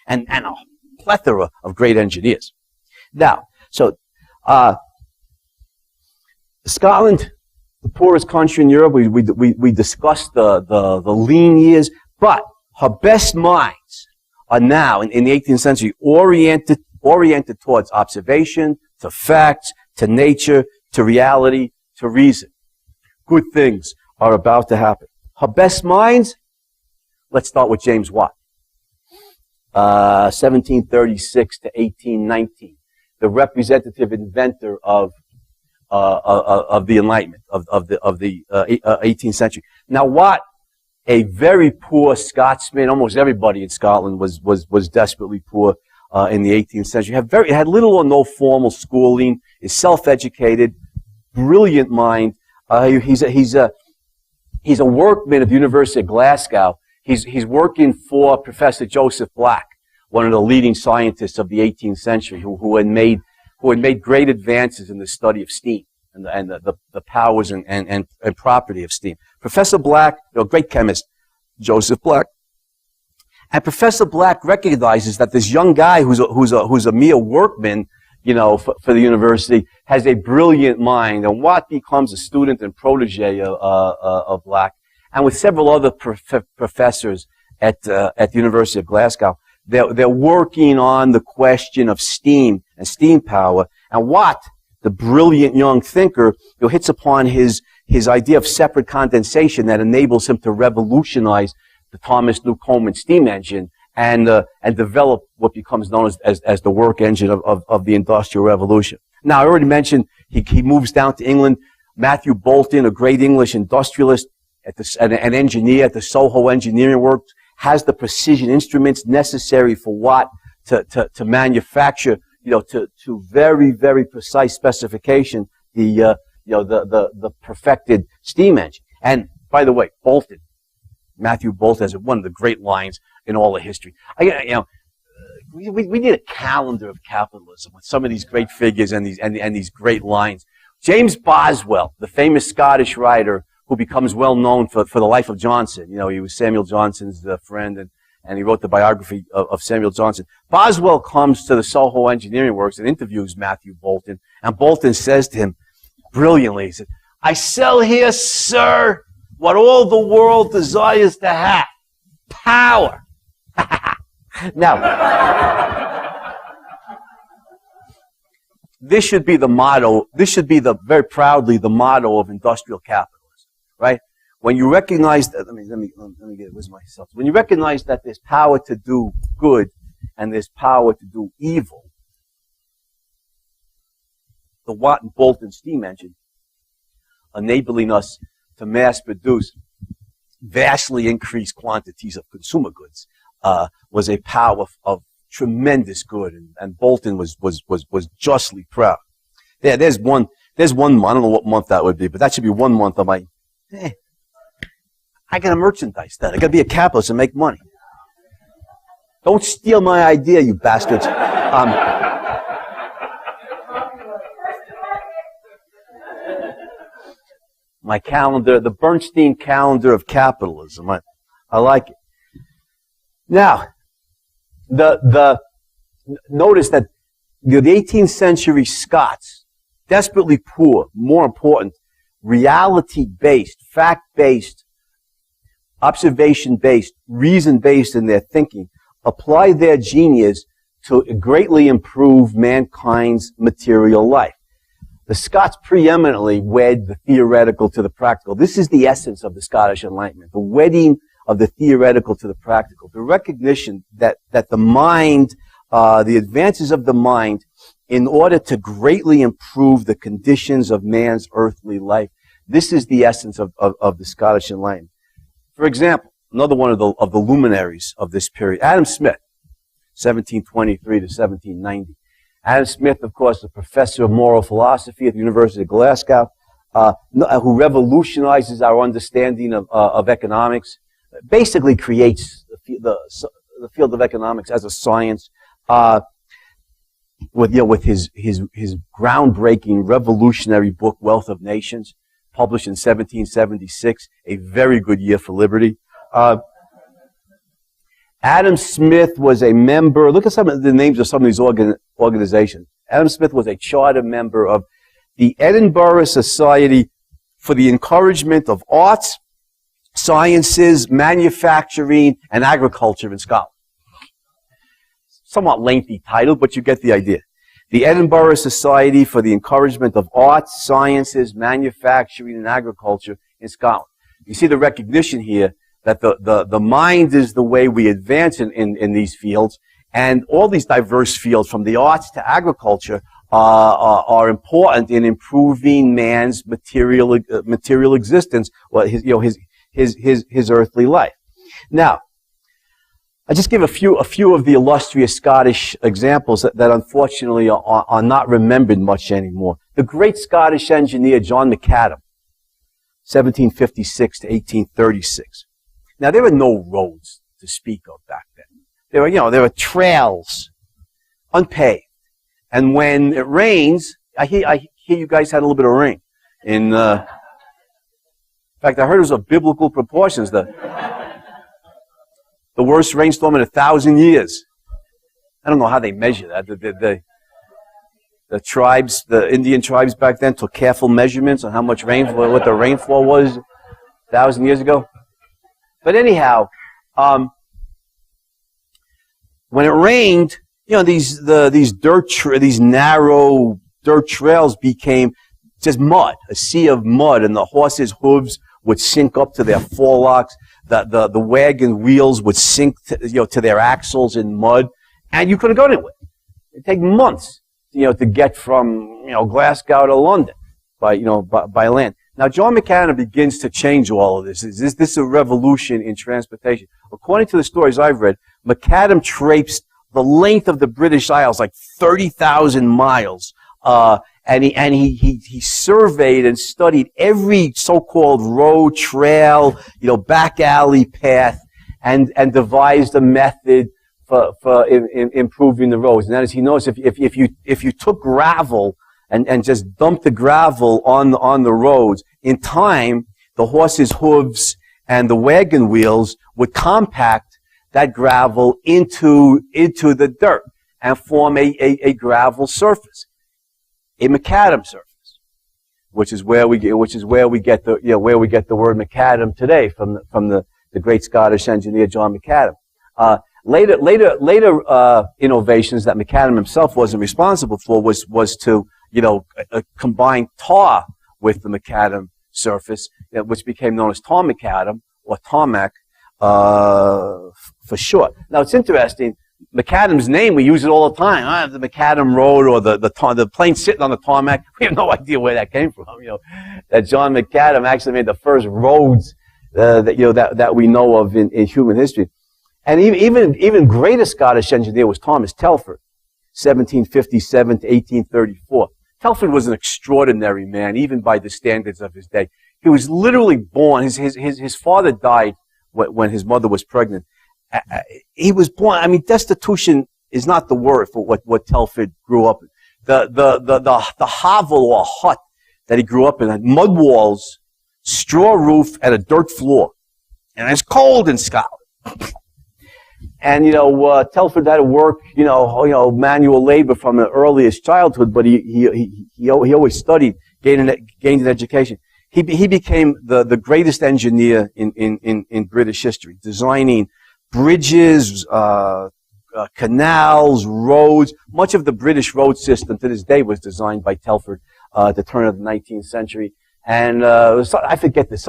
and a plethora of great engineers. Now, so Scotland, the poorest country in Europe, we discussed the lean years, but her best minds are now in the 18th century oriented towards observation, to facts, to nature, to reality, to reason. Good things are about to happen. Her best minds, let's start with James Watt. 1736 to 1819. The representative inventor of the Enlightenment, of the 18th century. Now Watt, a very poor Scotsman, almost everybody in Scotland was desperately poor in the 18th century. Had little or no formal schooling, is self-educated, brilliant mind. He's a workman at the University of Glasgow. He's working for Professor Joseph Black, one of the leading scientists of the 18th century, who had made great advances in the study of steam and the powers and property of steam. Professor Black, great chemist, Joseph Black. And Professor Black recognizes that this young guy who's a mere workman, for the university, has a brilliant mind. And Watt becomes a student and protege of Black. And with several other professors at the University of Glasgow, they're working on the question of steam and steam power. And Watt, the brilliant young thinker, hits upon his idea of separate condensation that enables him to revolutionize the Thomas Newcomen steam engine and develop what becomes known as the work engine of the Industrial Revolution. Now, I already mentioned he moves down to England. Matthew Bolton, a great English industrialist, an engineer at the Soho Engineering Works, has the precision instruments necessary for Watt to manufacture, to very, very precise specification, the perfected steam engine. And by the way, Matthew Bolton has one of the great lines in all of history. We need a calendar of capitalism with some of these great figures and these great lines. James Boswell, the famous Scottish writer who becomes well known for the life of Johnson. He was Samuel Johnson's friend, and he wrote the biography of Samuel Johnson. Boswell comes to the Soho Engineering Works and interviews Matthew Bolton, and Bolton says to him brilliantly, he said, "I sell here, sir, what all the world desires to have, power." Now, this should be the motto, very proudly the motto of industrial capitalism, right? When you recognize that, let me get it with myself. When you recognize that there's power to do good and there's power to do evil, the Watt and Bolton steam engine, enabling us to mass produce vastly increased quantities of consumer goods, was a power of tremendous good, and Bolton was justly proud. There's one month, I don't know what month that would be, but that should be 1 month of my, I gotta merchandise that. I gotta be a capitalist and make money. Don't steal my idea, you bastards. My calendar, the Bernstein calendar of capitalism. I like it. Now, notice that the 18th century Scots, desperately poor, more important, reality-based, fact-based, observation-based, reason-based in their thinking, apply their genius to greatly improve mankind's material life. The Scots preeminently wed the theoretical to the practical. This is the essence of the Scottish Enlightenment, the wedding of the theoretical to the practical, the recognition that the mind, the advances of the mind in order to greatly improve the conditions of man's earthly life. This is the essence of the Scottish Enlightenment. For example, another one of the luminaries of this period, Adam Smith, 1723 to 1790. Adam Smith, of course, a professor of moral philosophy at the University of Glasgow, who revolutionizes our understanding of economics, basically creates the field of economics as a science, with his groundbreaking, revolutionary book, Wealth of Nations, published in 1776, a very good year for liberty. Adam Smith was a member, look at some of the names of some of these organizations. Adam Smith was a charter member of the Edinburgh Society for the Encouragement of Arts, Sciences, Manufacturing, and Agriculture in Scotland. Somewhat lengthy title, but you get the idea. The Edinburgh Society for the Encouragement of Arts, Sciences, Manufacturing, and Agriculture in Scotland. You see the recognition here that the mind is the way we advance in these fields, and all these diverse fields, from the arts to agriculture, are important in improving man's material existence, well, his earthly life. Now, I just give a few of the illustrious Scottish examples that unfortunately are not remembered much anymore. The great Scottish engineer John Macadam, 1756 to 1836. Now, there were no roads to speak of back then. There were trails, unpaved. And when it rains, I hear you guys had a little bit of rain. In fact, I heard it was of biblical proportions. The worst rainstorm in 1,000 years. I don't know how they measure that. The tribes, the Indian tribes back then took careful measurements on how much rainfall, what the rainfall was 1,000 years ago. But anyhow, when it rained, these narrow dirt trails became just mud, a sea of mud, and the horses' hooves would sink up to their forelocks. The wagon wheels would sink to their axles in mud, and you couldn't go anywhere. It'd take months, to get from Glasgow to London by land. Now, John Macadam begins to change all of this. This is a revolution in transportation. According to the stories I've read, Macadam traipsed the length of the British Isles, like 30,000 miles, and he surveyed and studied every so-called road, trail, back alley path, and devised a method for improving the roads. And that is, he knows if you took gravel and just dumped the gravel on the roads, in time, the horses' hooves and the wagon wheels would compact that gravel into the dirt and form a gravel surface, a macadam surface, which is where we get the word macadam today from the great Scottish engineer John Macadam. Later innovations that Macadam himself wasn't responsible for was to combine tar with the macadam surface, which became known as tar macadam or tarmac for short. Now it's interesting. Macadam's name, we use it all the time. The Macadam Road or the plane sitting on the tarmac. We have no idea where that came from. That John Macadam actually made the first roads that we know of in human history. And even greater Scottish engineer was Thomas Telford, 1757 to 1834. Telford was an extraordinary man, even by the standards of his day. He was literally born. His father died when his mother was pregnant. He was born. Destitution is not the word for what Telford grew up in. The hovel or hut that he grew up in had mud walls, straw roof, and a dirt floor. And it's cold in Scotland. And Telford had to work, manual labor from the earliest childhood, but he always studied, gained an education. He became the greatest engineer in British history, designing bridges, canals, roads. Much of the British road system to this day was designed by Telford at the turn of the 19th century. And I forget this,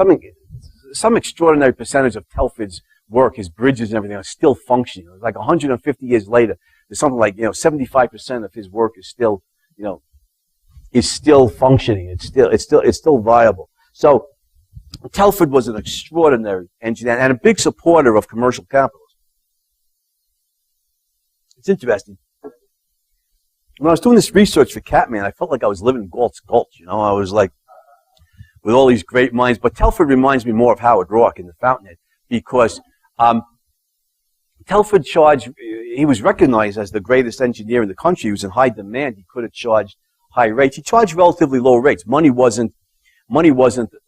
some extraordinary percentage of Telford's work, his bridges and everything, are still functioning. Like 150 years later, there's something like 75% of his work is still is still functioning. It's still viable. So Telford was an extraordinary engineer and a big supporter of commercial capitalism. It's interesting. When I was doing this research for Catman, I felt like I was living in Galt's Gulch. I was like, with all these great minds. But Telford reminds me more of Howard Roark in The Fountainhead, because Telford he was recognized as the greatest engineer in the country. He was in high demand. He could have charged high rates. He charged relatively low rates. Money wasn't what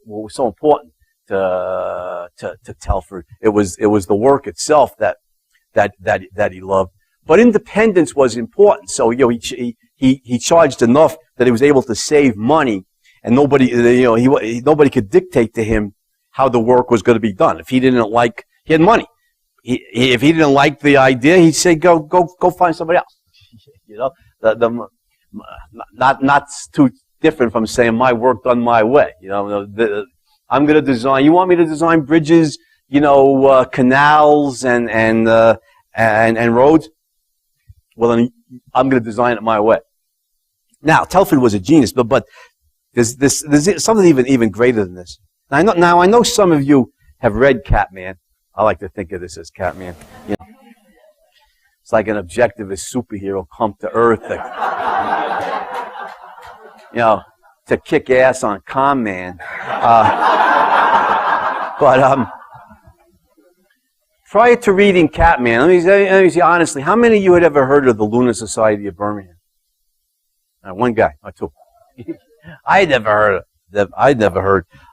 was so important to Telford. It was the work itself that he loved. But independence was important. So he charged enough that he was able to save money, and nobody could dictate to him how the work was going to be done. If he had money. If he didn't like the idea, he'd say, go find somebody else. Not too different from saying my work done my way. I'm going to design. You want me to design bridges, canals and roads? Well, then I'm going to design it my way. Now, Telford was a genius, but there's something even greater than this. I know some of you have read Catman. I like to think of this as Catman. It's like an objectivist superhero come to Earth to kick ass on Con Man. But prior to reading Catman, let me say honestly, how many of you had ever heard of the Lunar Society of Birmingham? One guy or two. I'd never heard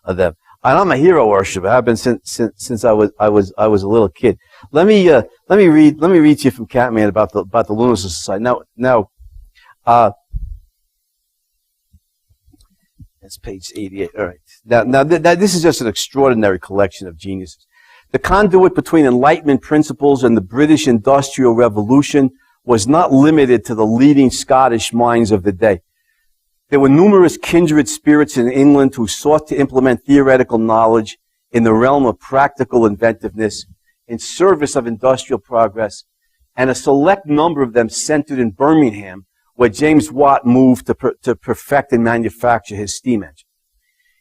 of them. And I'm a hero worshiper. I've been since I was a little kid. Let me read to you from Catman about the Lunar Society. Now, that's page 88. All right. Now, this is just an extraordinary collection of geniuses. The conduit between Enlightenment principles and the British Industrial Revolution was not limited to the leading Scottish minds of the day. There were numerous kindred spirits in England who sought to implement theoretical knowledge in the realm of practical inventiveness in service of industrial progress, and a select number of them centered in Birmingham, where James Watt moved to perfect and manufacture his steam engine.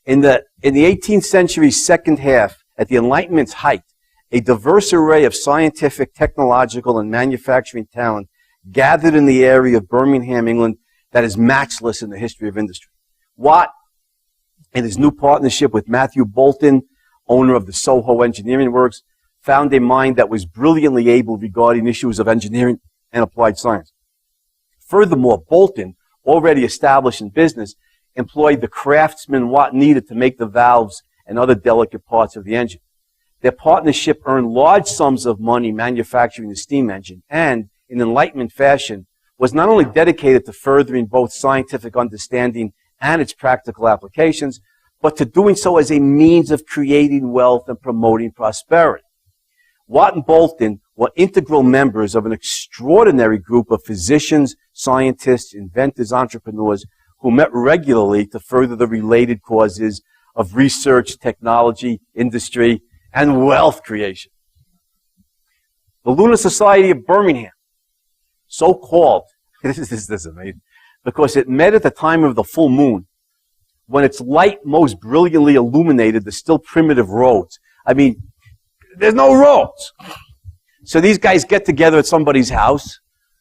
In the 18th century's second half, at the Enlightenment's height, a diverse array of scientific, technological, and manufacturing talent gathered in the area of Birmingham, England, that is matchless in the history of industry. Watt, in his new partnership with Matthew Bolton, owner of the Soho Engineering Works, found a mind that was brilliantly able regarding issues of engineering and applied science. Furthermore, Bolton, already established in business, employed the craftsmen Watt needed to make the valves and other delicate parts of the engine. Their partnership earned large sums of money manufacturing the steam engine, and, in Enlightenment fashion, was not only dedicated to furthering both scientific understanding and its practical applications, but to doing so as a means of creating wealth and promoting prosperity. Watt and Bolton were integral members of an extraordinary group of physicians, scientists, inventors, entrepreneurs who met regularly to further the related causes of research, technology, industry, and wealth creation. The Lunar Society of Birmingham, so called, this is amazing, because it met at the time of the full moon, when its light most brilliantly illuminated the still primitive roads. I mean, there's no roads. So these guys get together at somebody's house,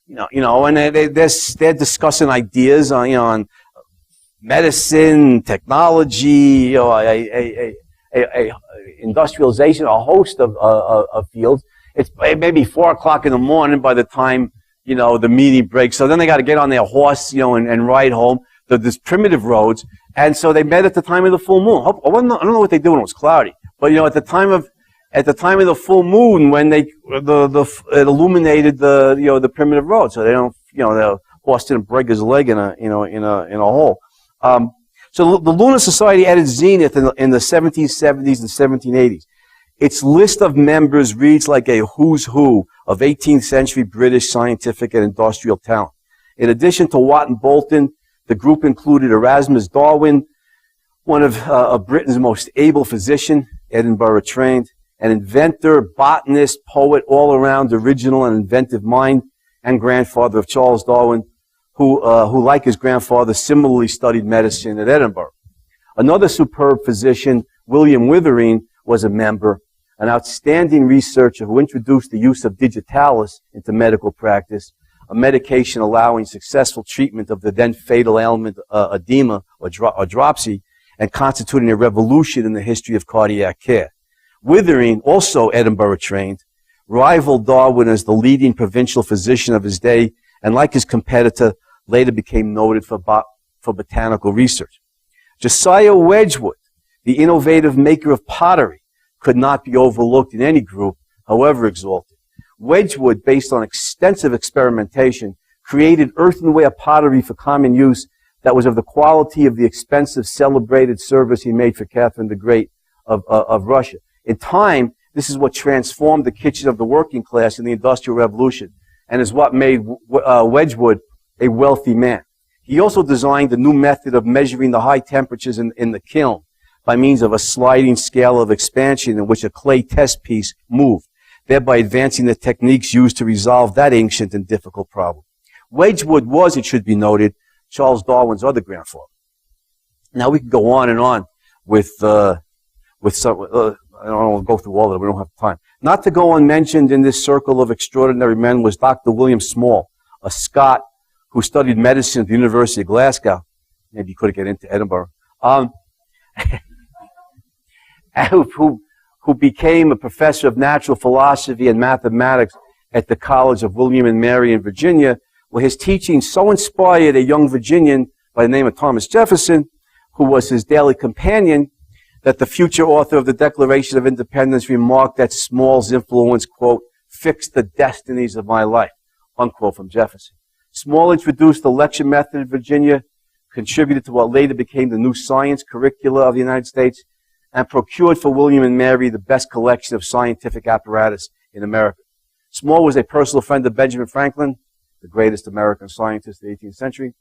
and they're discussing ideas on medicine, technology, industrialization, a host of fields. It's maybe 4 o'clock in the morning by the time the meeting breaks. So then they got to get on their horse, and ride home. There's primitive roads, and so they met at the time of the full moon. I don't know what they did when it was cloudy, but at the time of the full moon, when it illuminated the primitive road, so they don't the horse didn't break his leg in a hole. So the Lunar Society at its zenith in the 1770s and 1780s. Its list of members reads like a who's who of 18th century British scientific and industrial talent. In addition to Watt and Bolton, the group included Erasmus Darwin, one of Britain's most able physician, Edinburgh trained, an inventor, botanist, poet, all-around original and inventive mind, and grandfather of Charles Darwin, who, like his grandfather, similarly studied medicine at Edinburgh. Another superb physician, William Withering, was a member, an outstanding researcher who introduced the use of digitalis into medical practice, a medication allowing successful treatment of the then fatal ailment edema or dropsy, and constituting a revolution in the history of cardiac care. Withering, also Edinburgh trained, rivaled Darwin as the leading provincial physician of his day, and like his competitor, later became noted for botanical research. Josiah Wedgwood, the innovative maker of pottery, could not be overlooked in any group, however exalted. Wedgwood, based on extensive experimentation, created earthenware pottery for common use that was of the quality of the expensive, celebrated service he made for Catherine the Great of Russia. In time, this is what transformed the kitchen of the working class in the Industrial Revolution, and is what made Wedgwood a wealthy man. He also designed a new method of measuring the high temperatures in the kiln by means of a sliding scale of expansion in which a clay test piece moved, thereby advancing the techniques used to resolve that ancient and difficult problem. Wedgwood was, it should be noted, Charles Darwin's other grandfather. Now we could go on and on with some, I don't want to go through all of it, we don't have time. Not to go unmentioned in this circle of extraordinary men was Dr. William Small, a Scot who studied medicine at the University of Glasgow. Maybe he could get into Edinburgh. Who became a professor of natural philosophy and mathematics at the College of William and Mary in Virginia, where his teaching so inspired a young Virginian by the name of Thomas Jefferson, who was his daily companion, that the future author of the Declaration of Independence remarked that Small's influence, quote, fixed the destinies of my life, unquote, from Jefferson. Small introduced the lecture method in Virginia, contributed to what later became the new science curricula of the United States, and procured for William and Mary the best collection of scientific apparatus in America. Small was a personal friend of Benjamin Franklin, the greatest American scientist of the 18th century,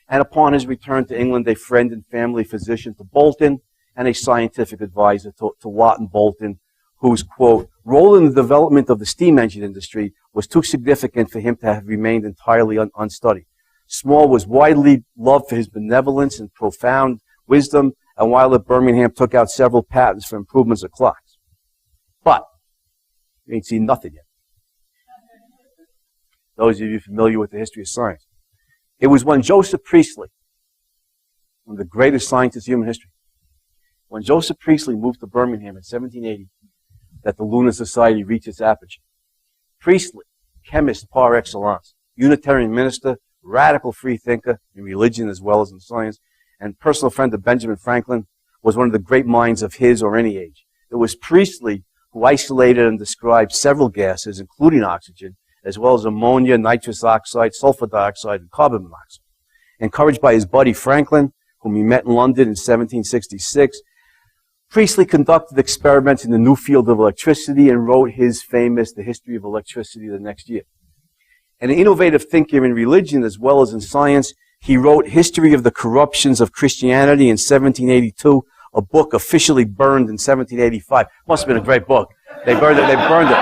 and upon his return to England, a friend and family physician to Bolton, and a scientific advisor to Watt and Bolton, whose, quote, role in the development of the steam engine industry was too significant for him to have remained entirely unstudied. Small was widely loved for his benevolence and profound wisdom, and while at Birmingham took out several patents for improvements of clocks. But you ain't seen nothing yet. Those of you familiar with the history of science. It was when Joseph Priestley, one of the greatest scientists in human history, when Joseph Priestley moved to Birmingham in 1780, that the Lunar Society reached its apogee. Priestley, chemist par excellence, Unitarian minister, radical free thinker in religion as well as in science, and personal friend of Benjamin Franklin, was one of the great minds of his or any age. It was Priestley who isolated and described several gases, including oxygen, as well as ammonia, nitrous oxide, sulfur dioxide, and carbon monoxide. Encouraged by his buddy Franklin, whom he met in London in 1766, Priestley conducted experiments in the new field of electricity and wrote his famous The History of Electricity the next year. An innovative thinker in religion as well as in science, he wrote History of the Corruptions of Christianity in 1782, a book officially burned in 1785. Must have been a great book. They burned it.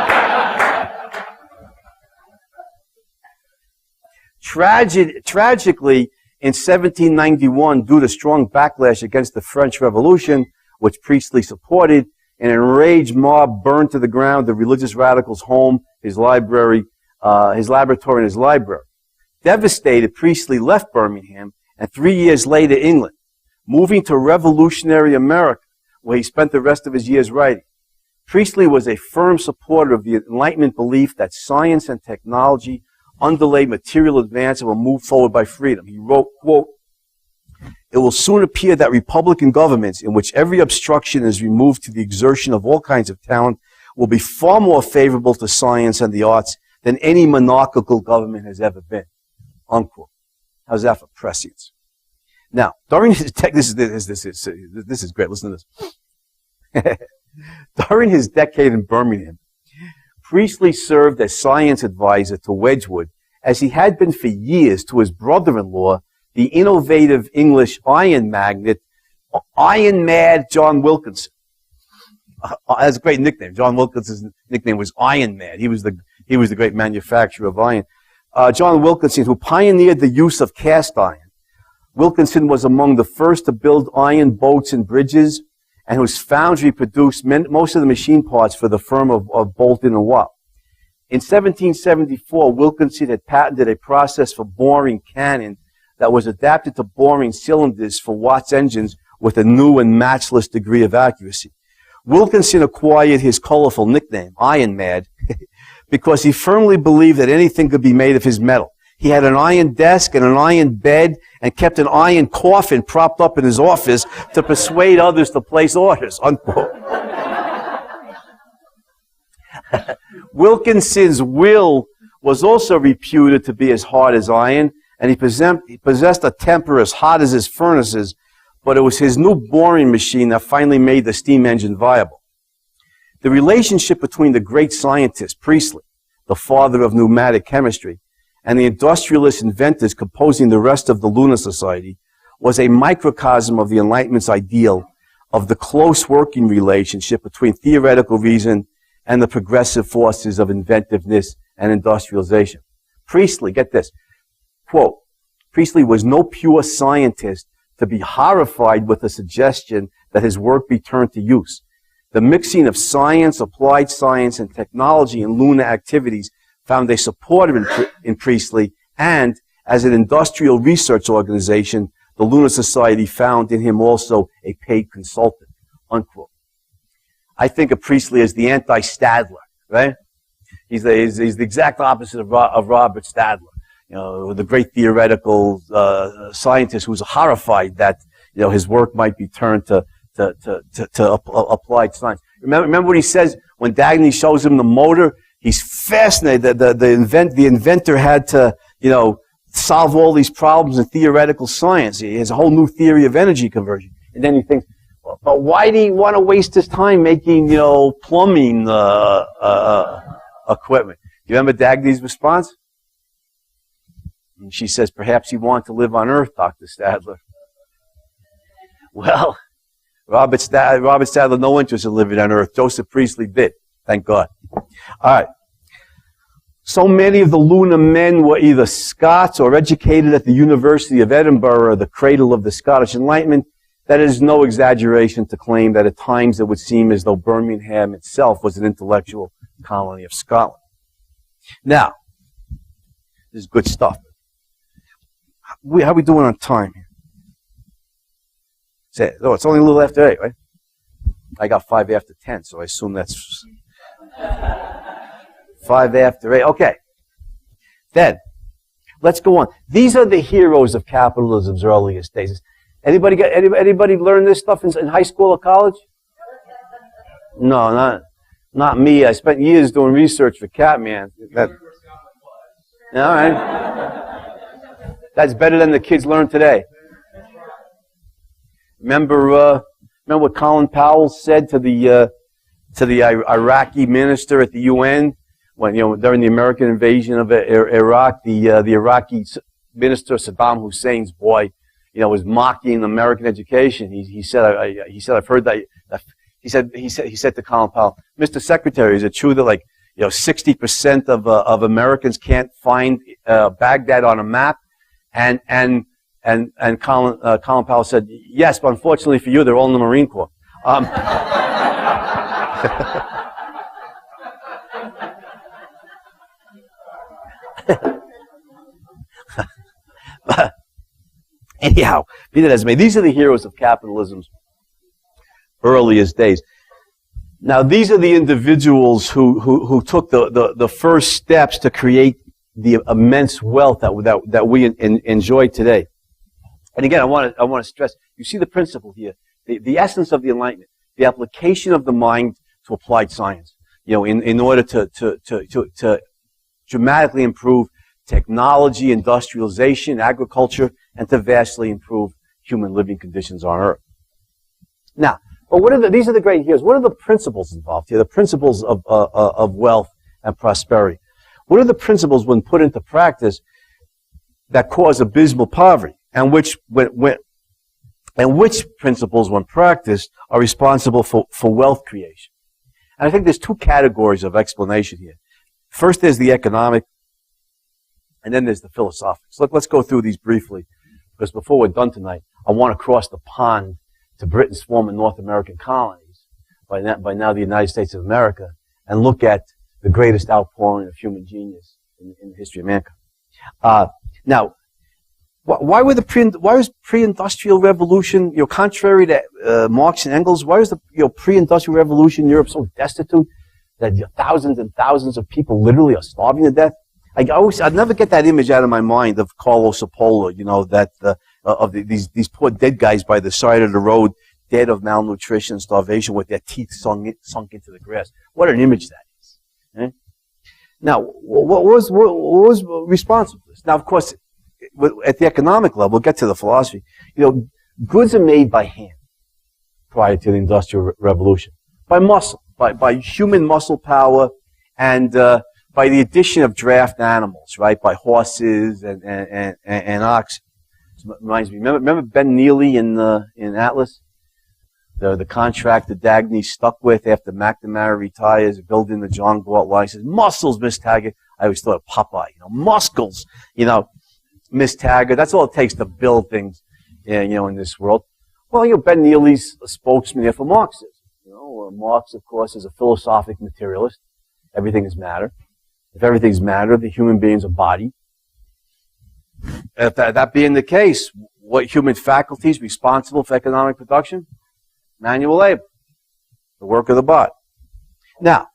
Tragically, in 1791, due to strong backlash against the French Revolution, which Priestley supported, an enraged mob burned to the ground the religious radical's home, his library, his laboratory, and his library. Devastated, Priestley left Birmingham and 3 years later England, moving to revolutionary America, where he spent the rest of his years writing. Priestley was a firm supporter of the Enlightenment belief that science and technology underlay material advance and will move forward by freedom. He wrote, quote, "It will soon appear that republican governments in which every obstruction is removed to the exertion of all kinds of talent will be far more favorable to science and the arts than any monarchical government has ever been," unquote. How's that for prescience? Now, during his this is great. Listen to this. During his decade in Birmingham, Priestley served as science advisor to Wedgwood, as he had been for years to his brother-in-law, the innovative English iron magnate, Iron Mad John Wilkinson. That's a great nickname. John Wilkinson's nickname was Iron Mad. He was the great manufacturer of iron. John Wilkinson, who pioneered the use of cast iron. Wilkinson was among the first to build iron boats and bridges, and whose foundry produced most of the machine parts for the firm of Bolton and Watt. In 1774, Wilkinson had patented a process for boring cannon that was adapted to boring cylinders for Watt's engines with a new and matchless degree of accuracy. Wilkinson acquired his colorful nickname, Iron Mad, because he firmly believed that anything could be made of his metal. He had an iron desk and an iron bed and kept an iron coffin propped up in his office to persuade others to place orders, unquote. Wilkinson's will was also reputed to be as hard as iron, and he possessed a temper as hot as his furnaces, but it was his new boring machine that finally made the steam engine viable. The relationship between the great scientist, Priestley, the father of pneumatic chemistry, and the industrialist inventors composing the rest of the Lunar Society was a microcosm of the Enlightenment's ideal of the close working relationship between theoretical reason and the progressive forces of inventiveness and industrialization. Priestley, get this, quote, Priestley was no pure scientist to be horrified with the suggestion that his work be turned to use. The mixing of science, applied science, and technology in lunar activities found a supporter in Priestley, and as an industrial research organization, the Lunar Society found in him also a paid consultant, unquote. I think of Priestley as the anti-Stadler, right? He's the exact opposite of Robert Stadler, you know, the great theoretical scientist who's horrified that, you know, his work might be turned to applied science. Remember what he says when Dagny shows him the motor? He's fascinated that the inventor had to, you know, solve all these problems in theoretical science. He has a whole new theory of energy conversion. And then he thinks, well, but why do he want to waste his time making, you know, plumbing equipment? Do you remember Dagny's response? And she says, perhaps he wanted to live on Earth, Dr. Stadler. Well, Robert Stadler, no interest in living on Earth. Joseph Priestley did. Thank God. All right. So many of the lunar men were either Scots or educated at the University of Edinburgh, the cradle of the Scottish Enlightenment, that it is no exaggeration to claim that at times it would seem as though Birmingham itself was an intellectual colony of Scotland. Now, this is good stuff. How are we doing on time here? Oh, it's only a little after 8, right? I got 5 after 10, so I assume that's 5 after 8. Okay. Then, let's go on. These are the heroes of capitalism's earliest days. Anybody learn this stuff in high school or college? No, not me. I spent years doing research for Catman. All right. That's better than the kids learn today. Remember what Colin Powell said to the Iraqi minister at the UN when, you know, during the American invasion of Iraq, the Iraqi minister Saddam Hussein's boy, you know, was mocking American education. He said, I've heard that. He said to Colin Powell, Mr. Secretary, is it true that, like, you know, 60% of Americans can't find Baghdad on a map? And Colin Powell said, yes, but unfortunately for you, they're all in the Marine Corps. Anyhow, be that as it may, these are the heroes of capitalism's earliest days. Now, these are the individuals who took the first steps to create the immense wealth that we enjoy today. And again, I want to stress, you see the principle here, the essence of the Enlightenment, the application of the mind to applied science, you know, in order to dramatically improve technology, industrialization, agriculture, and to vastly improve human living conditions on Earth. Now, but these are the great heroes. What are the principles involved here? The principles of wealth and prosperity. What are the principles when put into practice that cause abysmal poverty, and which principles, when practiced, are responsible for wealth creation? And I think there's two categories of explanation here. First, there's the economic, And then there's the philosophics. Let's go through these briefly, because before we're done tonight, I want to cross the pond to Britain's former North American colonies, by now the United States of America, and look at the greatest outpouring of human genius in the history of mankind. Now, why was pre-industrial revolution, contrary to Marx and Engels, why was the pre-industrial revolution in Europe so destitute that thousands and thousands of people literally are starving to death? I'd never get that image out of my mind of Carlo Cipolla, these poor dead guys by the side of the road, dead of malnutrition and starvation with their teeth sunk into the grass. What an image that is. Eh? Now, what was responsible for this? Now, of course, at the economic level, we'll get to the philosophy. Goods are made by hand prior to the Industrial Revolution, by muscle, by human muscle power, and by the addition of draft animals, right? By horses and oxen. It reminds me. Remember Ben Neely in Atlas? The contract that Dagny stuck with after McNamara retires, building the John Galt line. He says, "Muscles, Miss Taggart." I always thought of Popeye. Muscles. Miss Taggart. That's all it takes to build things, in this world. Well, Ben Neely's a spokesman here for Marxism. Marx, of course, is a philosophic materialist. Everything is matter. If everything's matter, the human being's a body. If that being the case, what human faculties responsible for economic production? Manual labor, the work of the body. Now,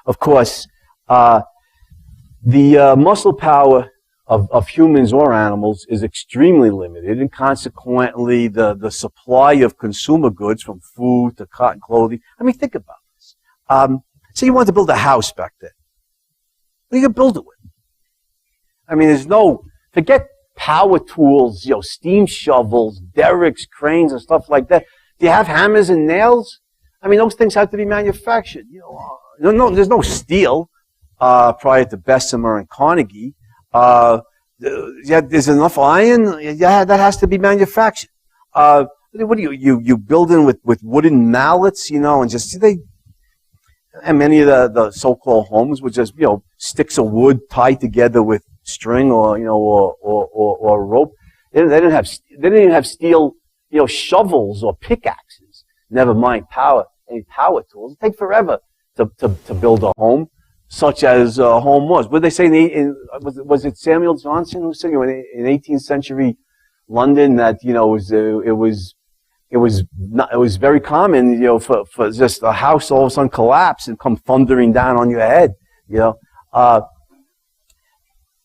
of course, the muscle power of humans or animals is extremely limited, and consequently, the supply of consumer goods, from food to cotton clothing. I mean, think about this. Say you want to build a house back then. What are you going to build it with? I mean, forget power tools, steam shovels, derricks, cranes, and stuff like that. Do you have hammers and nails? I mean, those things have to be manufactured. There's no steel prior to Bessemer and Carnegie. There's enough iron. Yeah, that has to be manufactured. What do you building with wooden mallets? And just and many of the so-called homes were just sticks of wood tied together with string or rope. They didn't even have steel. Shovels or pickaxes, never mind any power tools. It'd take forever to build a home, such as a home was. What did they say was it Samuel Johnson who said in 18th century London that it was very common for just a house all of a sudden collapse and come thundering down on your head, and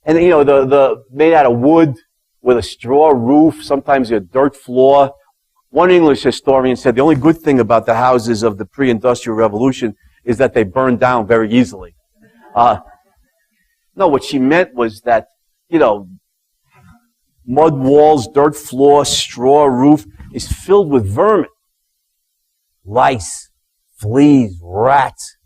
the made out of wood, with a straw roof, sometimes a dirt floor. One English historian said the only good thing about the houses of the pre-industrial revolution is that they burned down very easily. No, what she meant was that, mud walls, dirt floor, straw roof is filled with vermin. Lice, fleas, rats.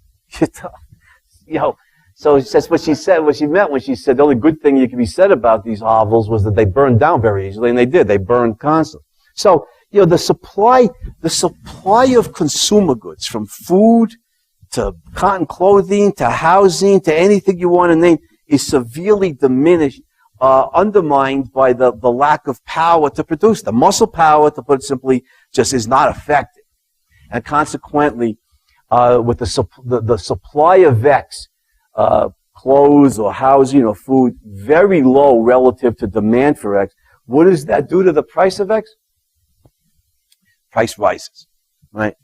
So that's what she meant when she said the only good thing you can be said about these hovels was that they burned down very easily, and they did. They burned constantly. So, the supply of consumer goods, from food to cotton clothing to housing to anything you want to name, is severely diminished, undermined by the lack of power to produce them. Muscle power, to put it simply, just is not effective. And consequently, with the supply of X, clothes or housing or food, very low relative to demand for X. What does that do to the price of X? Price rises, right?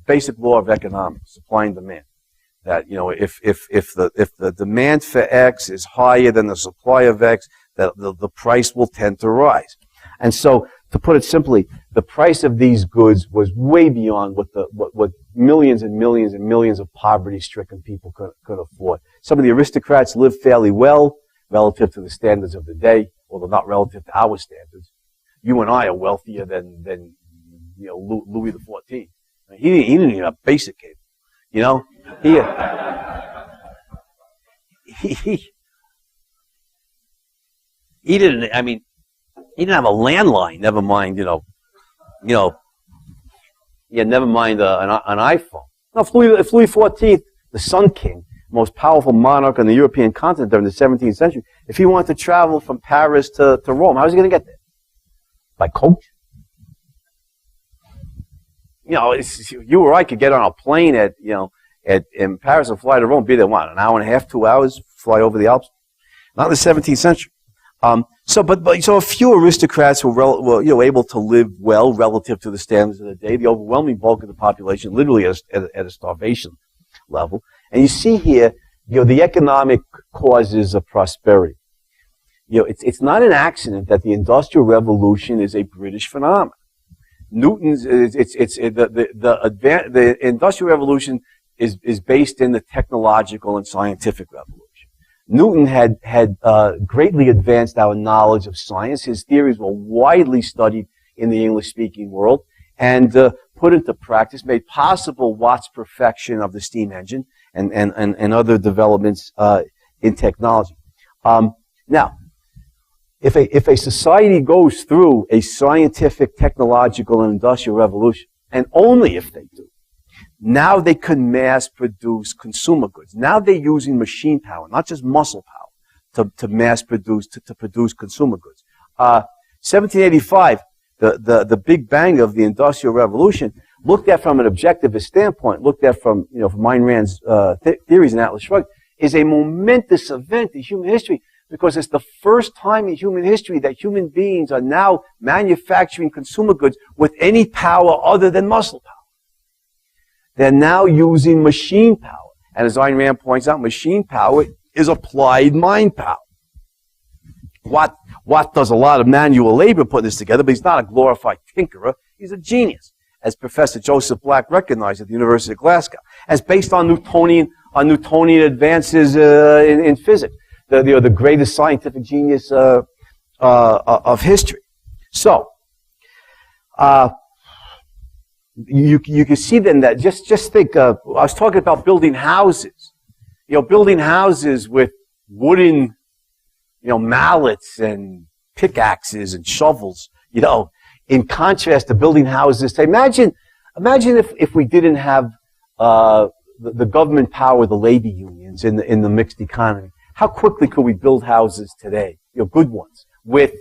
Basic law of economics, supply and demand. That, if the demand for X is higher than the supply of X, the price will tend to rise. And so, to put it simply, the price of these goods was way beyond what millions and millions and millions of poverty-stricken people could afford. Some of the aristocrats lived fairly well relative to the standards of the day, although not relative to our standards. You and I are wealthier than Louis XIV. He didn't even have basic cable. He didn't. I mean. He didn't have a landline, never mind, never mind an iPhone. No, if Louis XIV, the Sun King, most powerful monarch on the European continent during the 17th century, if he wanted to travel from Paris to Rome, how was he going to get there? By coach? You know, you or I could get on a plane in Paris and fly to Rome, be there, what, an hour and a half, 2 hours, fly over the Alps? Not in the 17th century. So a few aristocrats were able to live well relative to the standards of the day. The overwhelming bulk of the population, literally at a starvation level. And you see here, the economic causes of prosperity. It's not an accident that the Industrial Revolution is a British phenomenon. The Industrial Revolution is based in the technological and scientific revolution. Newton had greatly advanced our knowledge of science. His theories were widely studied in the English-speaking world and put into practice, made possible Watt's perfection of the steam engine and other developments in technology. Now, if a society goes through a scientific, technological, and industrial revolution, and only if they do, now they can mass produce consumer goods. Now they're using machine power, not just muscle power, to mass produce, to produce consumer goods. 1785, the big bang of the Industrial Revolution, looked at from an objectivist standpoint, looked at from Ayn Rand's theories in Atlas Shrugged, is a momentous event in human history because it's the first time in human history that human beings are now manufacturing consumer goods with any power other than muscle power. They're now using machine power. And as Ayn Rand points out, machine power is applied mind power. Watt does a lot of manual labor putting this together, but he's not a glorified tinkerer. He's a genius, as Professor Joseph Black recognized at the University of Glasgow, as based on Newtonian advances in physics, the greatest scientific genius of history. So, you can see then that just think. I was talking about building houses. Building houses with wooden, mallets and pickaxes and shovels. In contrast to building houses today. Imagine if we didn't have the government power of the labor unions in the mixed economy. How quickly could we build houses today? Good ones with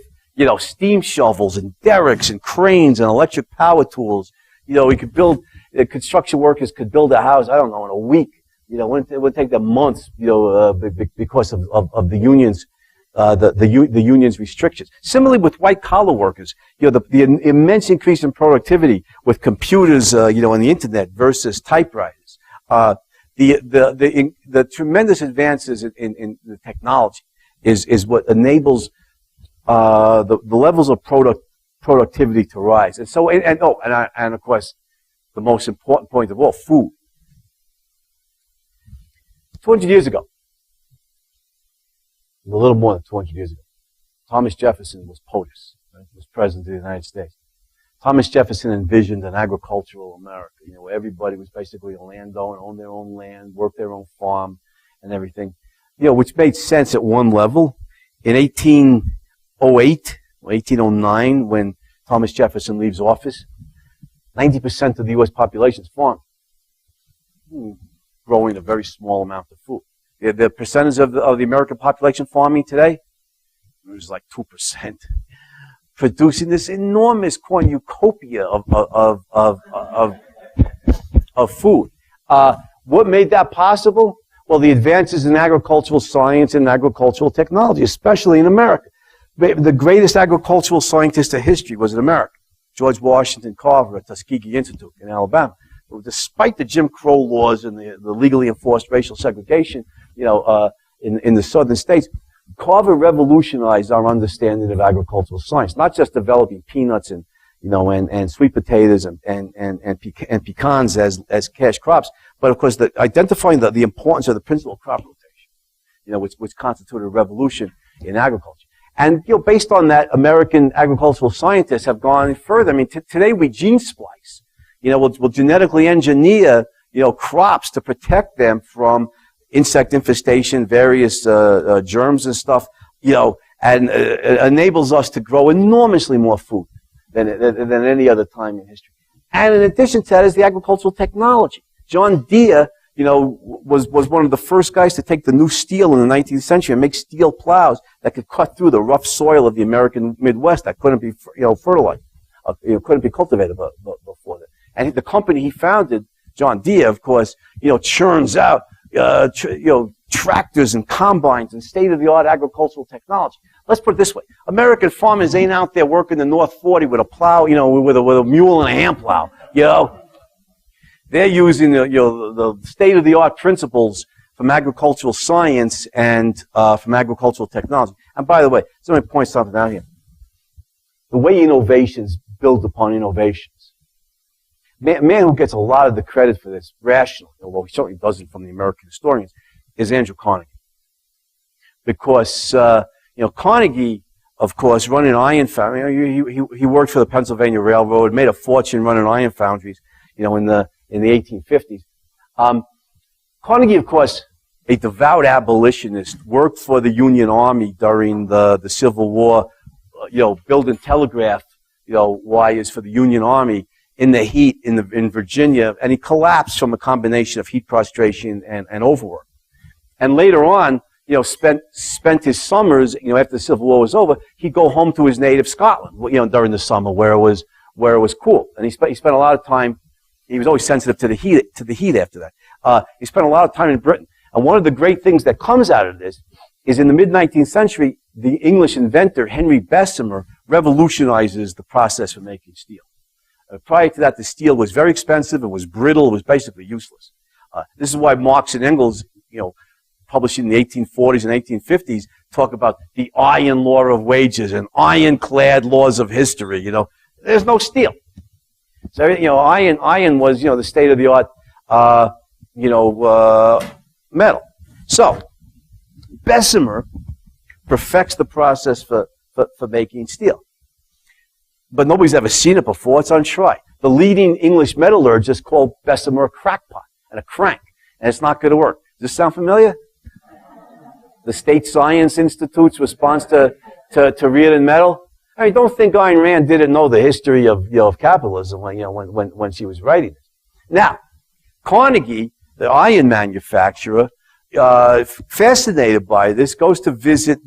steam shovels and derricks and cranes and electric power tools. We could build, construction workers could build a house, I don't know, in a week. It would take them months, because of the unions, the unions' restrictions. Similarly with white collar workers, the immense increase in productivity with computers, and the internet versus typewriters. The tremendous advances in the technology is what enables, the levels of productivity to rise. And so, and of course, the most important point of all, food. 200 years ago, a little more than 200 years ago, Thomas Jefferson was POTUS, right? Was President of the United States. Thomas Jefferson envisioned an agricultural America, where everybody was basically a landowner, owned their own land, worked their own farm, and everything, which made sense at one level. In 1808, 1809, when Thomas Jefferson leaves office, 90% of the U.S. population is farming, growing a very small amount of food. The percentage of the American population farming today, it was like 2%, producing this enormous cornucopia of food. What made that possible? Well, the advances in agricultural science and agricultural technology, especially in America. The greatest agricultural scientist of history was in America, George Washington Carver at Tuskegee Institute in Alabama. But despite the Jim Crow laws and the legally enforced racial segregation, in the southern states, Carver revolutionized our understanding of agricultural science, not just developing peanuts and sweet potatoes and pecans as cash crops, but of course identifying the importance of the principle of crop rotation, which constituted a revolution in agriculture. And based on that, American agricultural scientists have gone further. I mean, today we gene splice. We'll genetically engineer crops to protect them from insect infestation, various germs and stuff. And enables us to grow enormously more food than any other time in history. And in addition to that is the agricultural technology. John Deere, was one of the first guys to take the new steel in the 19th century and make steel plows that could cut through the rough soil of the American Midwest that couldn't be, fertilized, couldn't be cultivated before that. And the company he founded, John Deere, of course, churns out, tractors and combines and state-of-the-art agricultural technology. Let's put it this way. American farmers ain't out there working the North 40 with a plow, with a mule and a hand plow, They're using the state-of-the-art principles from agricultural science and from agricultural technology. And by the way, let me point something out here. The way innovations build upon innovations. Man who gets a lot of the credit for this, rationally, although he certainly doesn't from the American historians, is Andrew Carnegie. Because, Carnegie, of course, running iron foundry, he worked for the Pennsylvania Railroad, made a fortune running iron foundries, in the 1850s. Carnegie, of course, a devout abolitionist, worked for the Union Army during the Civil War, building telegraph, wires for the Union Army in the heat in Virginia, and he collapsed from a combination of heat prostration and overwork. And later on, spent his summers, after the Civil War was over, he'd go home to his native Scotland, during the summer where it was cool. And he spent a lot of time. He was always sensitive to the heat after that. He spent a lot of time in Britain. And one of the great things that comes out of this is in the mid-19th century, the English inventor Henry Bessemer revolutionizes the process for making steel. Prior to that, the steel was very expensive, it was brittle, it was basically useless. This is why Marx and Engels, published in the 1840s and 1850s, talk about the iron law of wages and ironclad laws of history. There's no steel. So, iron was, the state-of-the-art, metal. So, Bessemer perfects the process for making steel. But nobody's ever seen it before. It's untried. The leading English metallurgist called Bessemer a crackpot and a crank, and it's not going to work. Does this sound familiar? The State Science Institute's response to Reardon Metal. I mean, don't think Ayn Rand didn't know the history of capitalism when she was writing this. Now, Carnegie, the iron manufacturer, fascinated by this, goes to visit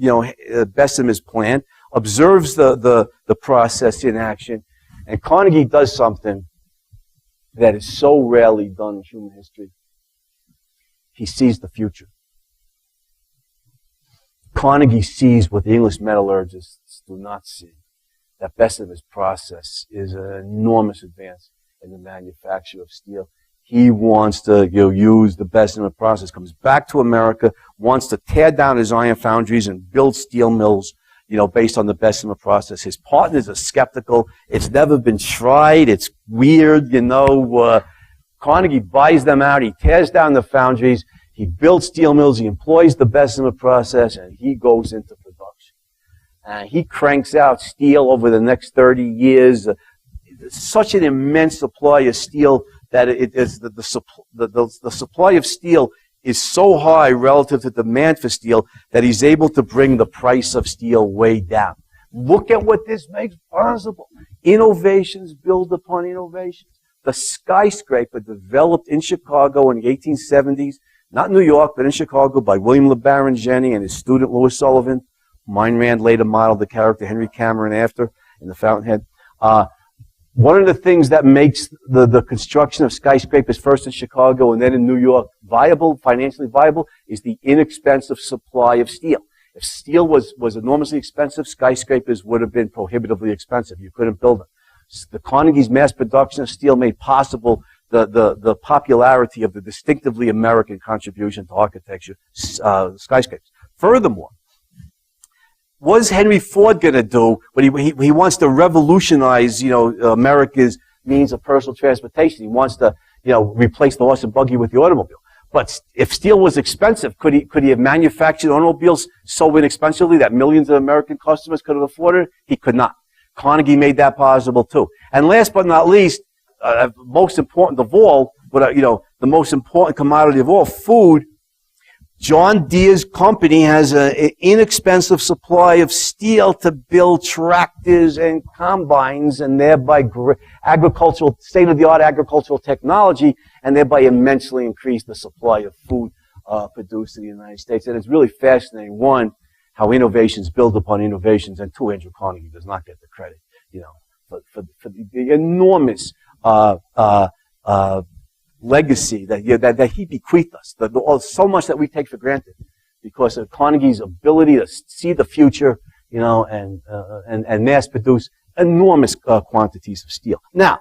Bessemer's plant, observes the process in action, and Carnegie does something that is so rarely done in human history. He sees the future. Carnegie sees what the English metallurgists do not see, that Bessemer's process is an enormous advance in the manufacture of steel. He wants to use the Bessemer process, comes back to America, wants to tear down his iron foundries and build steel mills, based on the Bessemer process. His partners are skeptical. It's never been tried. It's weird, Carnegie buys them out. He tears down the foundries. He builds steel mills. He employs the Bessemer process, and he goes into production. And he cranks out steel over the next 30 years. Such an immense supply of steel that it is the supply of steel is so high relative to demand for steel that he's able to bring the price of steel way down. Look at what this makes possible. Innovations build upon innovations. The skyscraper developed in Chicago in the 1870s, not New York, but in Chicago by William LeBaron Jenney and his student Louis Sullivan. Ayn Rand later modeled the character Henry Cameron after in The Fountainhead. One of the things that makes the construction of skyscrapers first in Chicago and then in New York viable, financially viable, is the inexpensive supply of steel. If steel was enormously expensive, skyscrapers would have been prohibitively expensive. You couldn't build them. The Carnegie's mass production of steel made possible the popularity of the distinctively American contribution to architecture, skyscrapers. Furthermore, what is Henry Ford going to do when he wants to revolutionize, America's means of personal transportation? He wants to, replace the horse and buggy with the automobile. But if steel was expensive, could he have manufactured automobiles so inexpensively that millions of American customers could have afforded it? He could not. Carnegie made that possible too. And last but not least, most important of all, the most important commodity of all, food. John Deere's company has an inexpensive supply of steel to build tractors and combines, and thereby state-of-the-art agricultural technology, and thereby immensely increase the supply of food produced in the United States. And it's really fascinating, one, how innovations build upon innovations, and two, Andrew Carnegie does not get the credit, for the enormous legacy that he bequeathed us, so much that we take for granted, because of Carnegie's ability to see the future, and mass produce enormous quantities of steel. Now,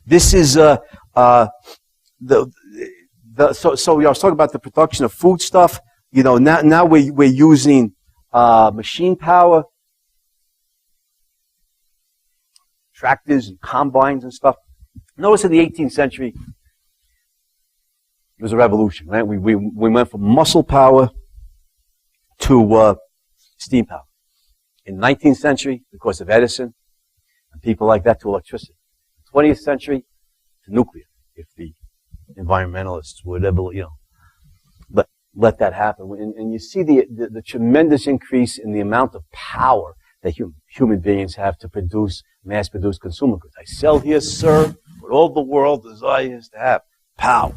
this is so I was talking about the production of food stuff. Now we're using machine power, tractors and combines and stuff. Notice in the 18th century, it was a revolution, right? We went from muscle power to steam power. In the 19th century, because of Edison and people like that, to electricity. 20th century, to nuclear, if the environmentalists would ever, let that happen. And you see the tremendous increase in the amount of power that human beings have to mass-produce consumer goods. I sell here, sir, what all the world desires to have, power.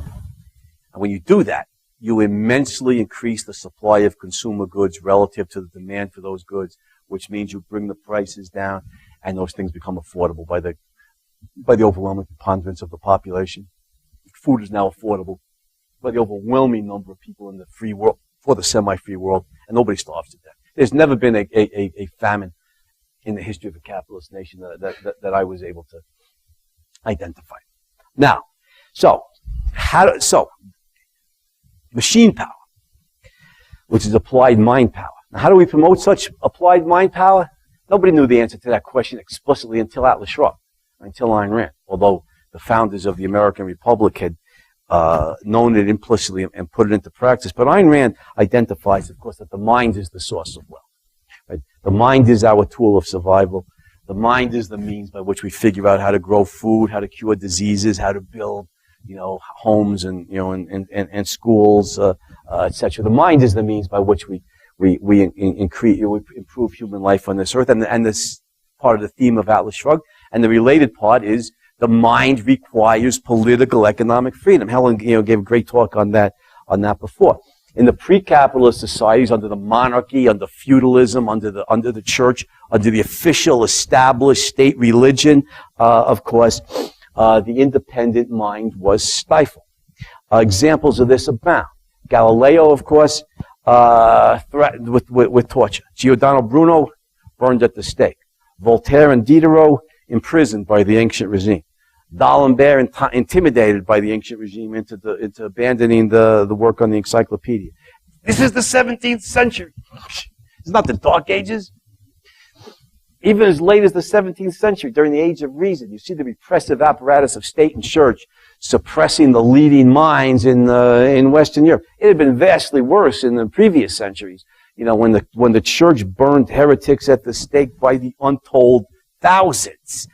And when you do that, you immensely increase the supply of consumer goods relative to the demand for those goods, which means you bring the prices down, and those things become affordable by the overwhelming preponderance of the population. Food is now affordable by the overwhelming number of people in the free world, or the semi-free world, and nobody starves to death. There's never been a famine in the history of a capitalist nation that I was able to identify. Now, machine power, which is applied mind power. Now, how do we promote such applied mind power? Nobody knew the answer to that question explicitly until Atlas Shrugged, until Ayn Rand, although the founders of the American Republic had known it implicitly and put it into practice. But Ayn Rand identifies, of course, that the mind is the source of wealth. Right? The mind is our tool of survival. The mind is the means by which we figure out how to grow food, how to cure diseases, how to build, homes and schools, etc. The mind is the means by which we improve human life on this earth, and this part of the theme of Atlas Shrugged. And the related part is the mind requires political economic freedom. Helen, gave a great talk on that before. In the pre-capitalist societies, under the monarchy, under feudalism, under the church, under the official established state religion, of course, the independent mind was stifled. Examples of this abound. Galileo, of course, threatened with torture. Giordano Bruno burned at the stake. Voltaire and Diderot imprisoned by the ancient regime. D'Alembert intimidated by the ancient regime into abandoning the work on the encyclopedia. This is the 17th century. It's not the Dark Ages. Even as late as the 17th century, during the Age of Reason, you see the repressive apparatus of state and church suppressing the leading minds in Western Europe. It had been vastly worse in the previous centuries. When the church burned heretics at the stake by the untold thousands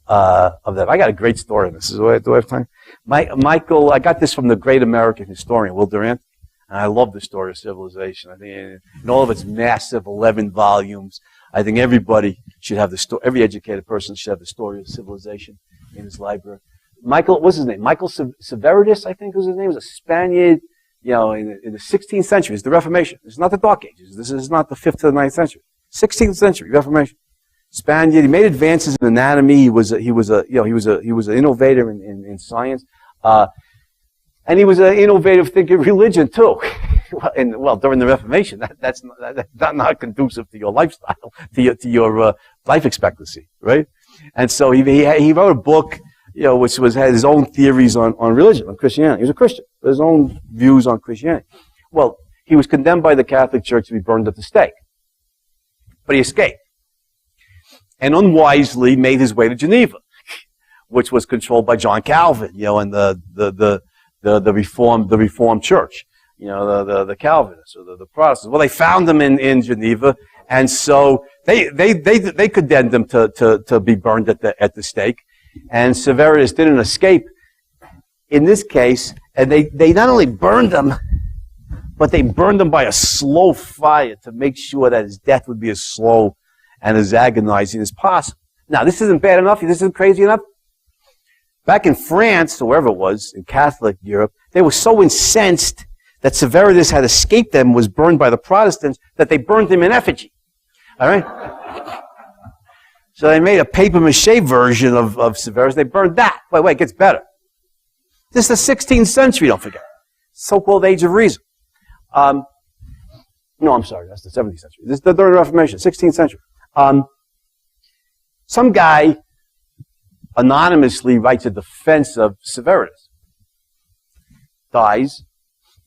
of them. I got a great story on this. Do I have time? Michael, I got this from the great American historian, Will Durant, and I love the story of civilization. I think in all of its massive 11 volumes, I think everybody should have the story. Every educated person should have the story of civilization in his library. Michael, what's his name? Michael Severitas, I think was his name. He was a Spaniard, in the 16th century. It's the Reformation. It's not the Dark Ages. This is not the 5th to the 9th century. 16th century Reformation. Spaniard. He made advances in anatomy. He was an innovator in science, and he was an innovative thinker in religion too. During the Reformation, that's not conducive to your lifestyle, to your life expectancy, right? And so he wrote a book, which had his own theories on religion, on Christianity. He was a Christian, but his own views on Christianity. Well, he was condemned by the Catholic Church to be burned at the stake, but he escaped, and unwisely made his way to Geneva, which was controlled by John Calvin, and the Reformed Church, the Calvinists or the Protestants. Well, they found him in Geneva, and so they condemned him to be burned at the stake. And Severitas didn't escape in this case, and they not only burned him, but they burned him by a slow fire to make sure that his death would be as slow and as agonizing as possible. Now, this isn't bad enough. This isn't crazy enough. Back in France, or wherever it was, in Catholic Europe, they were so incensed that Severus had escaped them, was burned by the Protestants, that they burned him in effigy. All right? So they made a papier-mâché version of Severus. They burned that. Wait, it gets better. This is the 16th century, don't forget. So-called Age of Reason. No, I'm sorry, that's the 17th century. This is the Third Reformation, 16th century. Some guy anonymously writes a defense of Severus. Dies,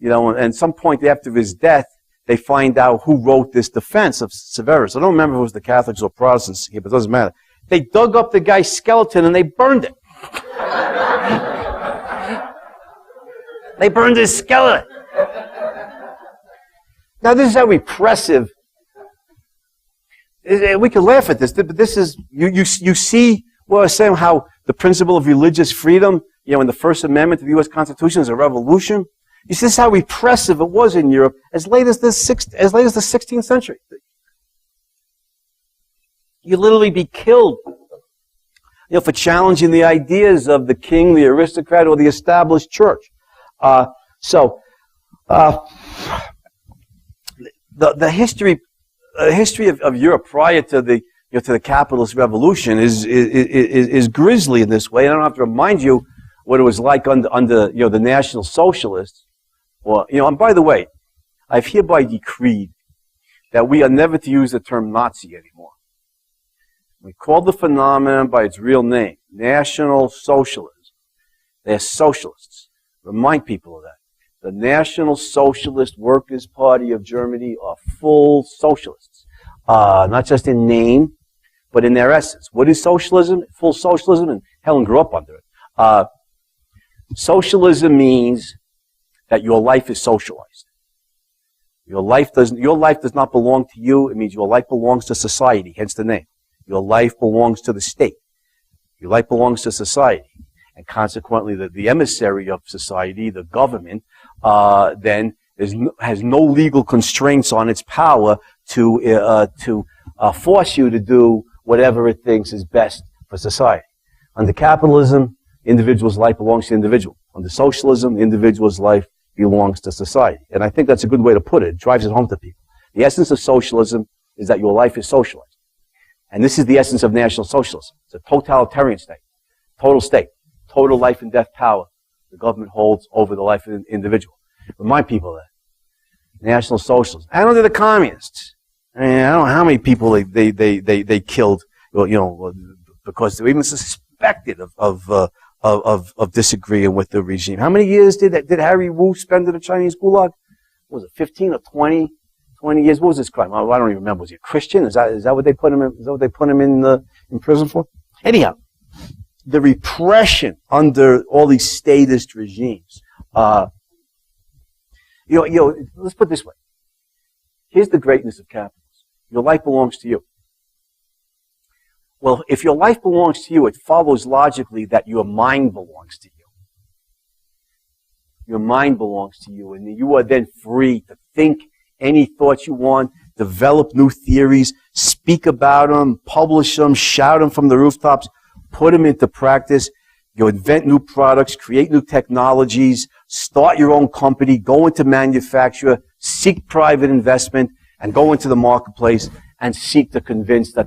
and at some point after his death, they find out who wrote this defense of Severus. I don't remember if it was the Catholics or Protestants here, but it doesn't matter. They dug up the guy's skeleton and they burned it. They burned his skeleton. Now, this is how repressive. We can laugh at this, but this is, you see what I was saying, how the principle of religious freedom, in the First Amendment of the U.S. Constitution is a revolution. You see, this is how repressive it was in Europe as late as the 16th century. You literally be killed, for challenging the ideas of the king, the aristocrat, or the established church. The history of Europe prior to the capitalist revolution is grisly in this way. And I don't have to remind you what it was like under the National Socialists. Well, and by the way, I've hereby decreed that we are never to use the term Nazi anymore. We call the phenomenon by its real name, National Socialism. They're socialists. Remind people of that. The National Socialist Workers' Party of Germany are full socialists. Not just in name, but in their essence. What is socialism? Full socialism, and Helen grew up under it. Socialism means that your life is socialized. Your life does not belong to you. It means your life belongs to society, hence the name. Your life belongs to the state. Your life belongs to society. And consequently, the emissary of society, the government, then has no legal constraints on its power to force you to do whatever it thinks is best for society. Under capitalism, the individual's life belongs to the individual. Under socialism, the individual's life belongs to society. And I think that's a good way to put it. It drives it home to people. The essence of socialism is that your life is socialized. And this is the essence of National Socialism. It's a totalitarian state, total life and death power the government holds over the life of the individual. Remind people of that. National Socialism. And under the communists, I don't know how many people they killed, because they were even suspected of disagreeing with the regime. How many years did Harry Wu spend in the Chinese gulag? What was it, 15 or 20 years? What was his crime? I don't even remember. Was he a Christian? Is that what they put him in? Is that what they put him in prison for? Anyhow, the repression under all these statist regimes. Let's put it this way. Here's the greatness of capitalism. Your life belongs to you. Well, if your life belongs to you, it follows logically that your mind belongs to you. Your mind belongs to you, and you are then free to think any thoughts you want, develop new theories, speak about them, publish them, shout them from the rooftops, put them into practice. You invent new products, create new technologies, start your own company, go into manufacture, seek private investment, and go into the marketplace and seek to convince the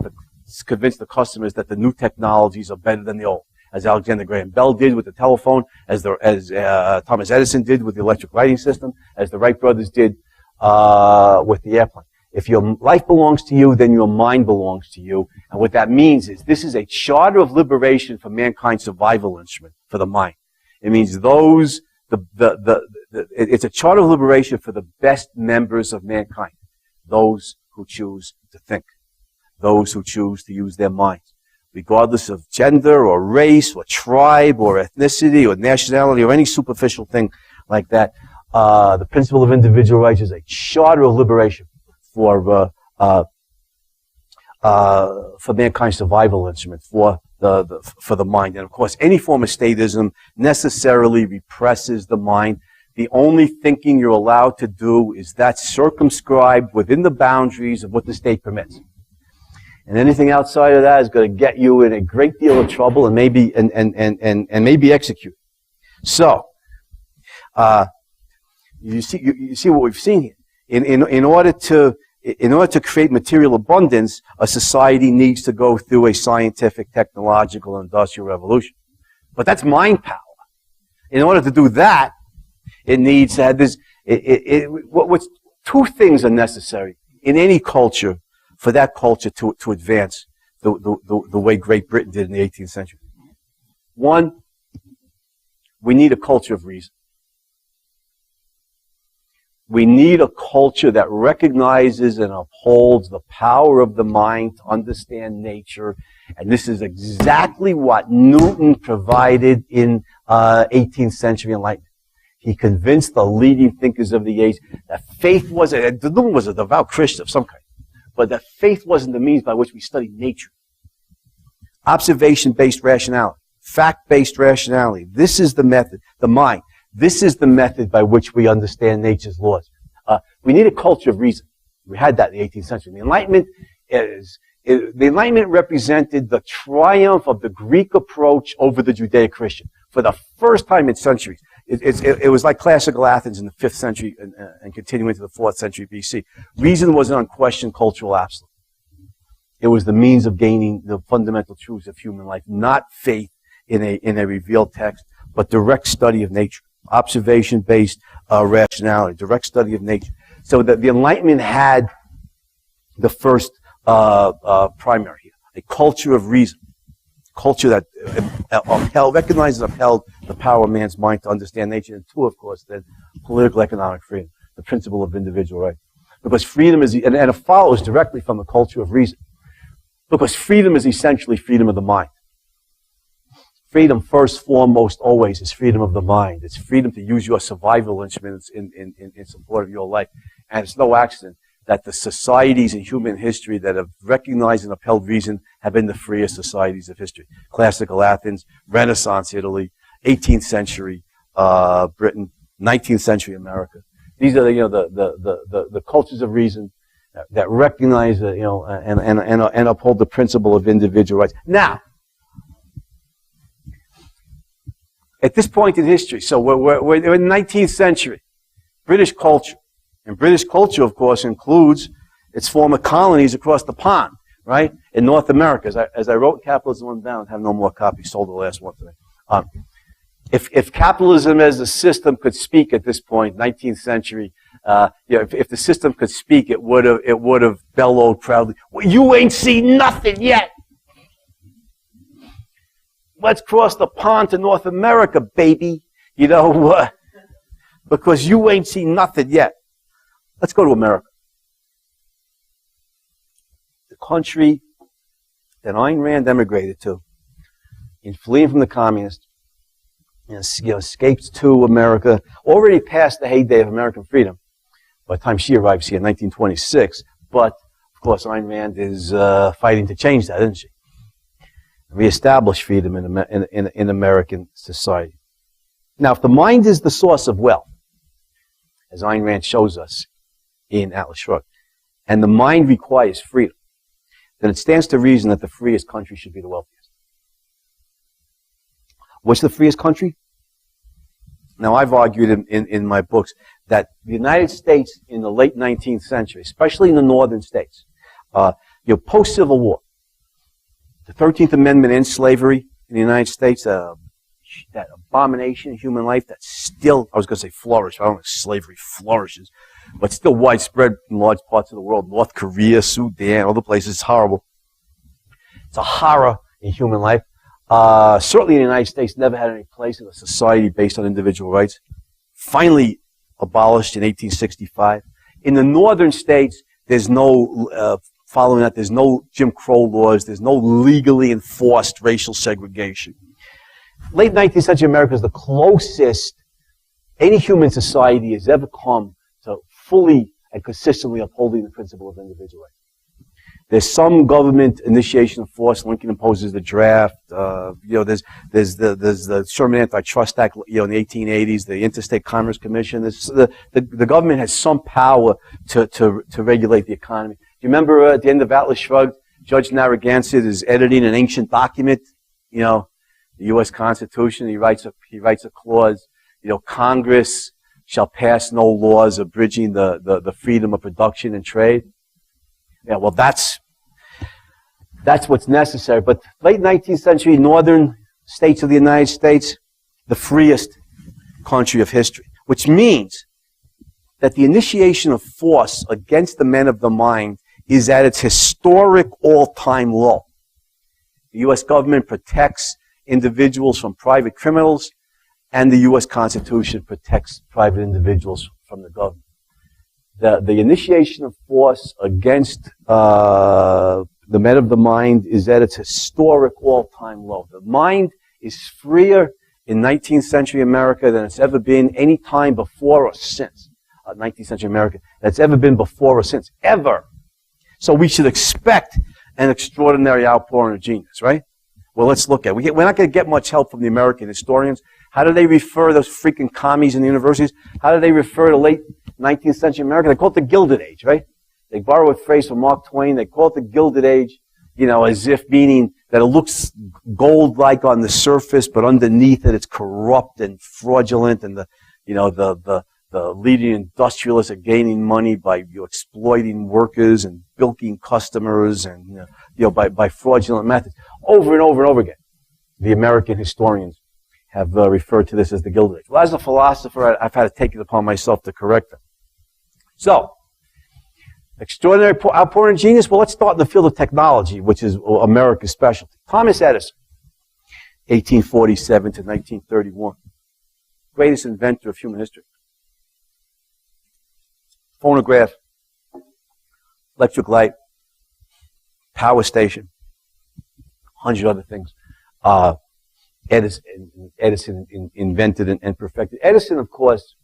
customers that the new technologies are better than the old, as Alexander Graham Bell did with the telephone, as Thomas Edison did with the electric lighting system, as the Wright brothers did with the airplane. If your life belongs to you, then your mind belongs to you. And what that means is this is a charter of liberation for mankind's survival instrument for the mind. It means it's a charter of liberation for the best members of mankind, those who choose to think, those who choose to use their minds, regardless of gender or race or tribe or ethnicity or nationality or any superficial thing like that. The principle of individual rights is a charter of liberation for mankind's survival instrument, for the mind. And of course, any form of statism necessarily represses the mind, the only thinking you're allowed to do is that circumscribed within the boundaries of what the state permits. And anything outside of that is going to get you in a great deal of trouble and maybe maybe executed. So, you see what we've seen here. In order to create material abundance, a society needs to go through a scientific, technological, industrial revolution. But that's mind power. In order to do that, it needs to have this. What's two things are necessary in any culture for that culture to advance the way Great Britain did in the 18th century. One, we need a culture of reason. We need a culture that recognizes and upholds the power of the mind to understand nature. And this is exactly what Newton provided in 18th century Enlightenment. He convinced the leading thinkers of the age that faith wasn't, Newton was a devout Christian of some kind, but that faith wasn't the means by which we study nature. Observation-based rationality, fact-based rationality. This is the method, the mind. This is the method by which we understand nature's laws. We need a culture of reason. We had that in the 18th century. The Enlightenment represented the triumph of the Greek approach over the Judeo-Christian. For the first time in centuries, it was like classical Athens in the 5th century and continuing to the 4th century BC. Reason was an unquestioned cultural absolute. It was the means of gaining the fundamental truths of human life, not faith in a revealed text, but direct study of nature. Observation-based rationality, direct study of nature. So that the Enlightenment had the first primary here, a culture of reason, culture that recognizes and upheld the power of man's mind to understand nature, and two, of course, then political economic freedom, the principle of individual rights. Because freedom is, and it follows directly from the culture of reason, because freedom is essentially freedom of the mind. Freedom, first, foremost, always, is freedom of the mind. It's freedom to use your survival instruments in support of your life. And it's no accident that the societies in human history that have recognized and upheld reason have been the freest societies of history. Classical Athens, Renaissance Italy, 18th century Britain, 19th century America. These are the cultures of reason that recognize and uphold the principle of individual rights. Now, at this point in history, so we're in the 19th century, British culture. And British culture, of course, includes its former colonies across the pond, right? In North America, as I wrote in Capitalism, Unbound, have no more copies, sold the last one today. If capitalism as a system could speak at this point, 19th century, if the system could speak, it would have bellowed proudly, well, you ain't seen nothing yet. Let's cross the pond to North America, baby. Because you ain't seen nothing yet. Let's go to America. The country that Ayn Rand emigrated to in fleeing from the communists, escapes to America, already past the heyday of American freedom by the time she arrives here in 1926. But, of course, Ayn Rand is fighting to change that, isn't she? Reestablish freedom in American society. Now, if the mind is the source of wealth, as Ayn Rand shows us in Atlas Shrugged, and the mind requires freedom, then it stands to reason that the freest country should be the wealthiest. What's the freest country? Now, I've argued in my books that the United States in the late 19th century, especially in the northern states, post-Civil War, the 13th Amendment ends slavery in the United States, that abomination of human life that still, I was going to say flourish, I don't know if slavery flourishes, but still widespread in large parts of the world. North Korea, Sudan, other places, it's horrible. It's a horror in human life. Certainly in the United States, never had any place in a society based on individual rights. Finally abolished in 1865. In the northern states, there's no, following that, there's no Jim Crow laws, there's no legally enforced racial segregation. Late 19th century America is the closest any human society has ever come to fully and consistently upholding the principle of individual rights. there's some government initiation of force. Lincoln imposes the draft. There's the Sherman Antitrust Act, in the 1880s, the Interstate Commerce Commission. The government has some power to regulate the economy. Do you remember at the end of Atlas Shrugged, Judge Narragansett is editing an ancient document, the U.S. Constitution. He writes a clause, Congress shall pass no laws abridging the freedom of production and trade. Yeah, well, that's what's necessary. But late 19th century, northern states of the United States, the freest country of history, which means that the initiation of force against the men of the mind is at its historic all-time low. The U.S. government protects individuals from private criminals, and the U.S. Constitution protects private individuals from the government. The initiation of force against the men of the mind is at its historic all-time low. The mind is freer in 19th century America than it's ever been any time before or since. 19th century America, that's ever been before or since, ever. So we should expect an extraordinary outpouring of genius, right? Well, let's look at it. We're not going to get much help from the American historians. How do they refer those freaking commies in the universities? How do they refer to late 19th century America? They call it the Gilded Age, right? They borrow a phrase from Mark Twain. They call it the Gilded Age, as if meaning that it looks gold-like on the surface, but underneath it, it's corrupt and fraudulent, and the leading industrialists are gaining money by exploiting workers and bilking customers and by fraudulent methods. Over and over and over again, the American historians have referred to this as the Gilded Age. Well, as a philosopher, I've had to take it upon myself to correct them. So, extraordinary outpouring of genius. Well, let's start in the field of technology, which is America's specialty. Thomas Edison, 1847 to 1931, greatest inventor of human history. Phonograph, electric light, power station, 100 other things. Edison invented and perfected. Edison, of course,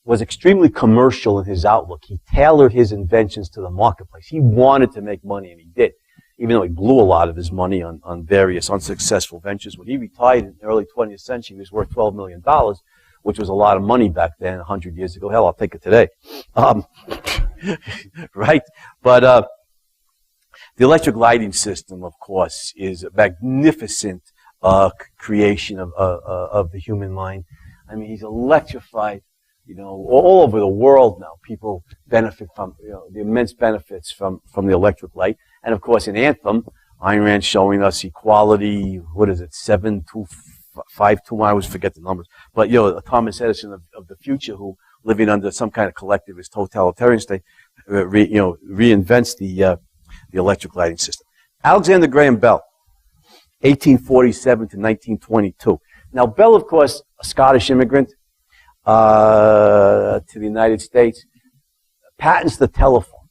was extremely commercial in his outlook. He tailored his inventions to the marketplace. He wanted to make money, and he did, even though he blew a lot of his money on various unsuccessful ventures. When he retired in the early 20th century, he was worth $12 million, which was a lot of money back then, 100 years ago. Hell, I'll take it today. Right? But the electric lighting system, of course, is a magnificent creation of the human mind. I mean, he's electrified, all over the world now. People benefit from, the immense benefits from the electric light. And of course, in Anthem, Ayn Rand showing us equality, 7.252, I always forget the numbers. But, Thomas Edison of the future, who living under some kind of collectivist totalitarian state, reinvents the electric lighting system. Alexander Graham Bell, 1847 to 1922. Now, Bell, of course, a Scottish immigrant to the United States, patents the telephone.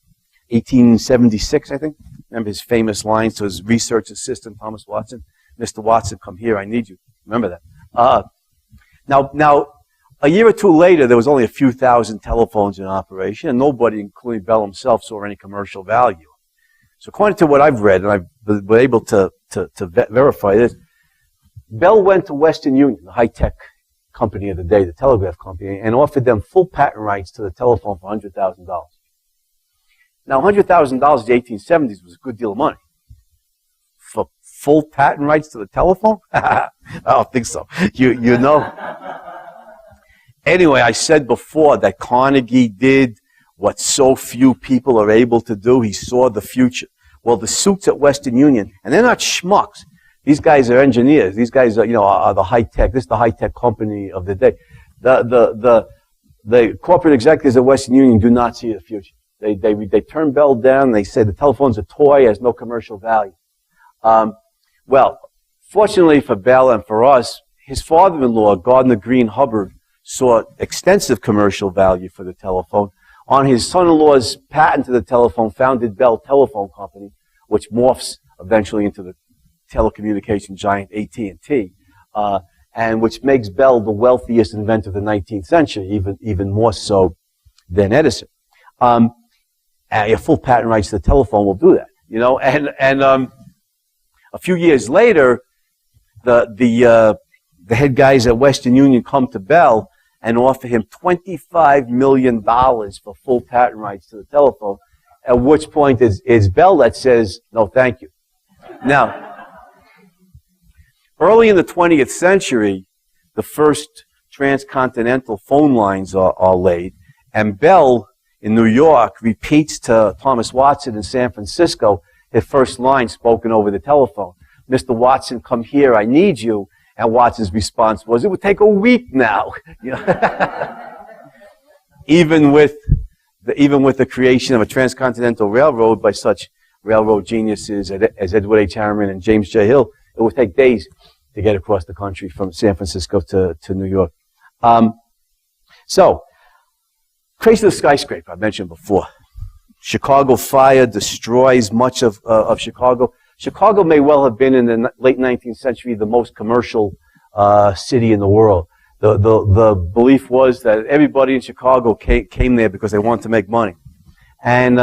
1876, I think. Remember his famous lines to his research assistant, Thomas Watson? Mr. Watson, come here, I need you. Remember that. Now, a year or two later, there was only a few thousand telephones in operation, and nobody, including Bell himself, saw any commercial value. So according to what I've read, and I've been able to verify this, Bell went to Western Union, the high-tech company of the day, the telegraph company, and offered them full patent rights to the telephone for $100,000. Now, $100,000 in the 1870s was a good deal of money. For full patent rights to the telephone? I don't think so. You know. Anyway, I said before that Carnegie did what so few people are able to do. He saw the future. Well, the suits at Western Union, and they're not schmucks. These guys are engineers. These guys are, are the high-tech. This is the high-tech company of the day. The corporate executives at Western Union do not see the future. They turn Bell down. They say the telephone's a toy, has no commercial value. Well, fortunately for Bell and for us, his father-in-law, Gardner Green Hubbard, saw extensive commercial value for the telephone. On his son-in-law's patent to the telephone, founded Bell Telephone Company, which morphs eventually into the telecommunication giant AT&T, and which makes Bell the wealthiest inventor of the 19th century, even more so than Edison. your full patent rights to the telephone will do that. You know, and a few years later, the head guys at Western Union come to Bell and offer him $25 million for full patent rights to the telephone, at which point it's Bell that says, no, thank you. Now, early in the 20th century, the first transcontinental phone lines are laid, and Bell in New York repeats to Thomas Watson in San Francisco his first line spoken over the telephone. Mr. Watson, come here, I need you. And Watson's response was, it would take a week now. You know? even with the creation of a transcontinental railroad by such railroad geniuses as Edward H. Harriman and James J. Hill, it would take days to get across the country from San Francisco to New York. So, creation of the skyscraper, I mentioned before. Chicago fire destroys much of Chicago. Chicago may well have been in the late 19th century the most commercial city in the world. The belief was that everybody in Chicago came there because they wanted to make money. And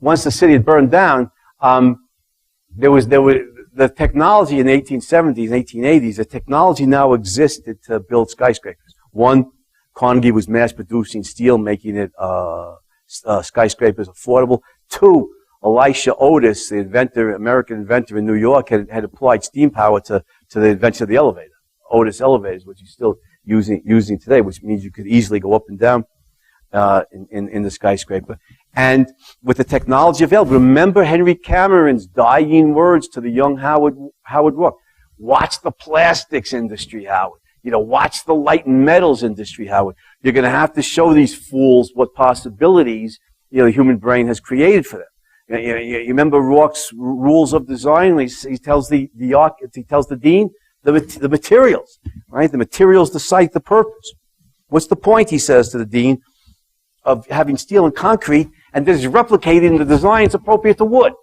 once the city had burned down, there was the technology in the 1870s, 1880s. The technology now existed to build skyscrapers. One, Carnegie was mass producing steel, making it skyscrapers affordable. Two, Elisha Otis, the inventor, American inventor in New York, had applied steam power to the invention of the elevator, Otis elevators, which he's still using today, which means you could easily go up and down in the skyscraper. And with the technology available, remember Henry Cameron's dying words to the young Howard Roark. Watch the plastics industry, Howard. You know, watch the light and metals industry, Howard. You're going to have to show these fools what possibilities, you know, the human brain has created for them. You remember Rourke's rules of design? He tells the dean the materials, right? The materials, the site, the purpose. What's the point, he says to the dean, of having steel and concrete, and this is replicated in the designs appropriate to wood?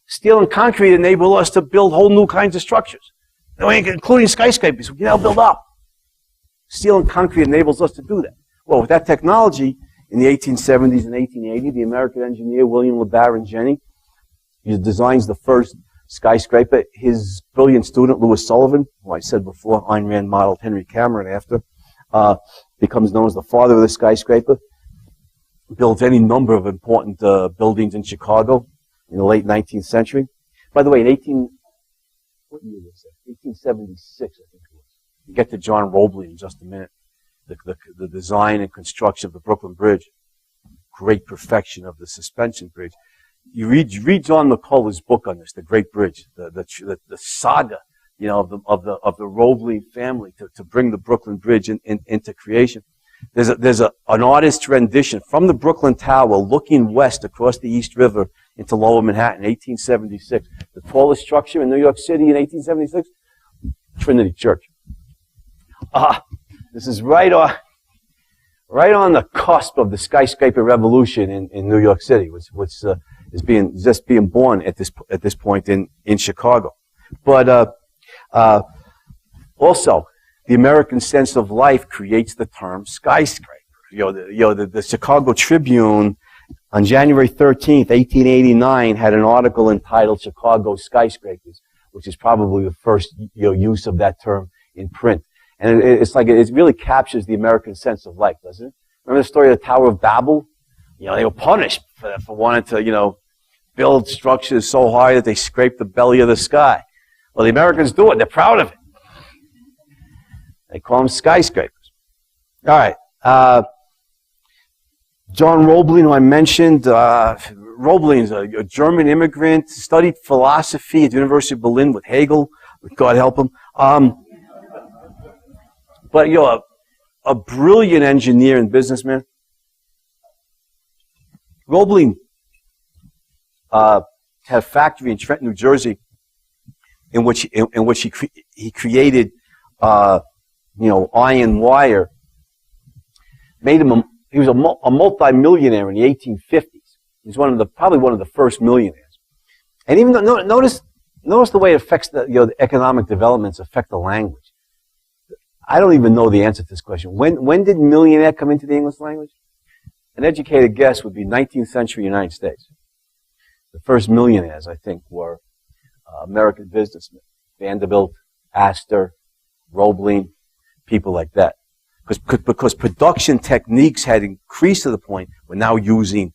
Steel and concrete enable us to build whole new kinds of structures, including skyscrapers. We can now build up. Steel and concrete enables us to do that. Well, with that technology, in the 1870s and 1880s, the American engineer William LeBaron Jennings, he designs the first skyscraper. His brilliant student, Louis Sullivan, who I said before, Ayn Rand modeled Henry Cameron after, becomes known as the father of the skyscraper. Builds any number of important buildings in Chicago in the late 19th century. By the way, what year was that? 1876, I think it was. We'll get to John Robley in just a minute. The design and construction of the Brooklyn Bridge, great perfection of the suspension bridge. You read John McCullough's book on this, The Great Bridge, the saga, you know, of the Robley family to bring the Brooklyn Bridge into creation. There's an artist's rendition from the Brooklyn Tower looking west across the East River into Lower Manhattan, 1876. The tallest structure in New York City in 1876, Trinity Church. This is right on the cusp of the skyscraper revolution in New York City, which is being born at this point in Chicago. But also, the American sense of life creates the term skyscraper. The Chicago Tribune on January 13th, 1889, had an article entitled "Chicago Skyscrapers," which is probably the first use of that term in print. And it's like it really captures the American sense of life, doesn't it? Remember the story of the Tower of Babel? You know, they were punished for wanting to, build structures so high that they scraped the belly of the sky. Well, the Americans do it. They're proud of it. They call them skyscrapers. All right. John Roblin, who I mentioned, Roblin is a German immigrant, studied philosophy at the University of Berlin with Hegel. God help him. But a brilliant engineer and businessman. Roblin had a factory in Trenton, New Jersey, in which he created iron wire. He was a multi-millionaire in the 1850s. He was probably one of the first millionaires. And even though, notice the way it affects the economic developments affect the language. I don't even know the answer to this question. When did millionaire come into the English language? An educated guess would be 19th century United States. The first millionaires, I think, were American businessmen. Vanderbilt, Astor, Roebling, people like that. Because production techniques had increased to the point we're now using,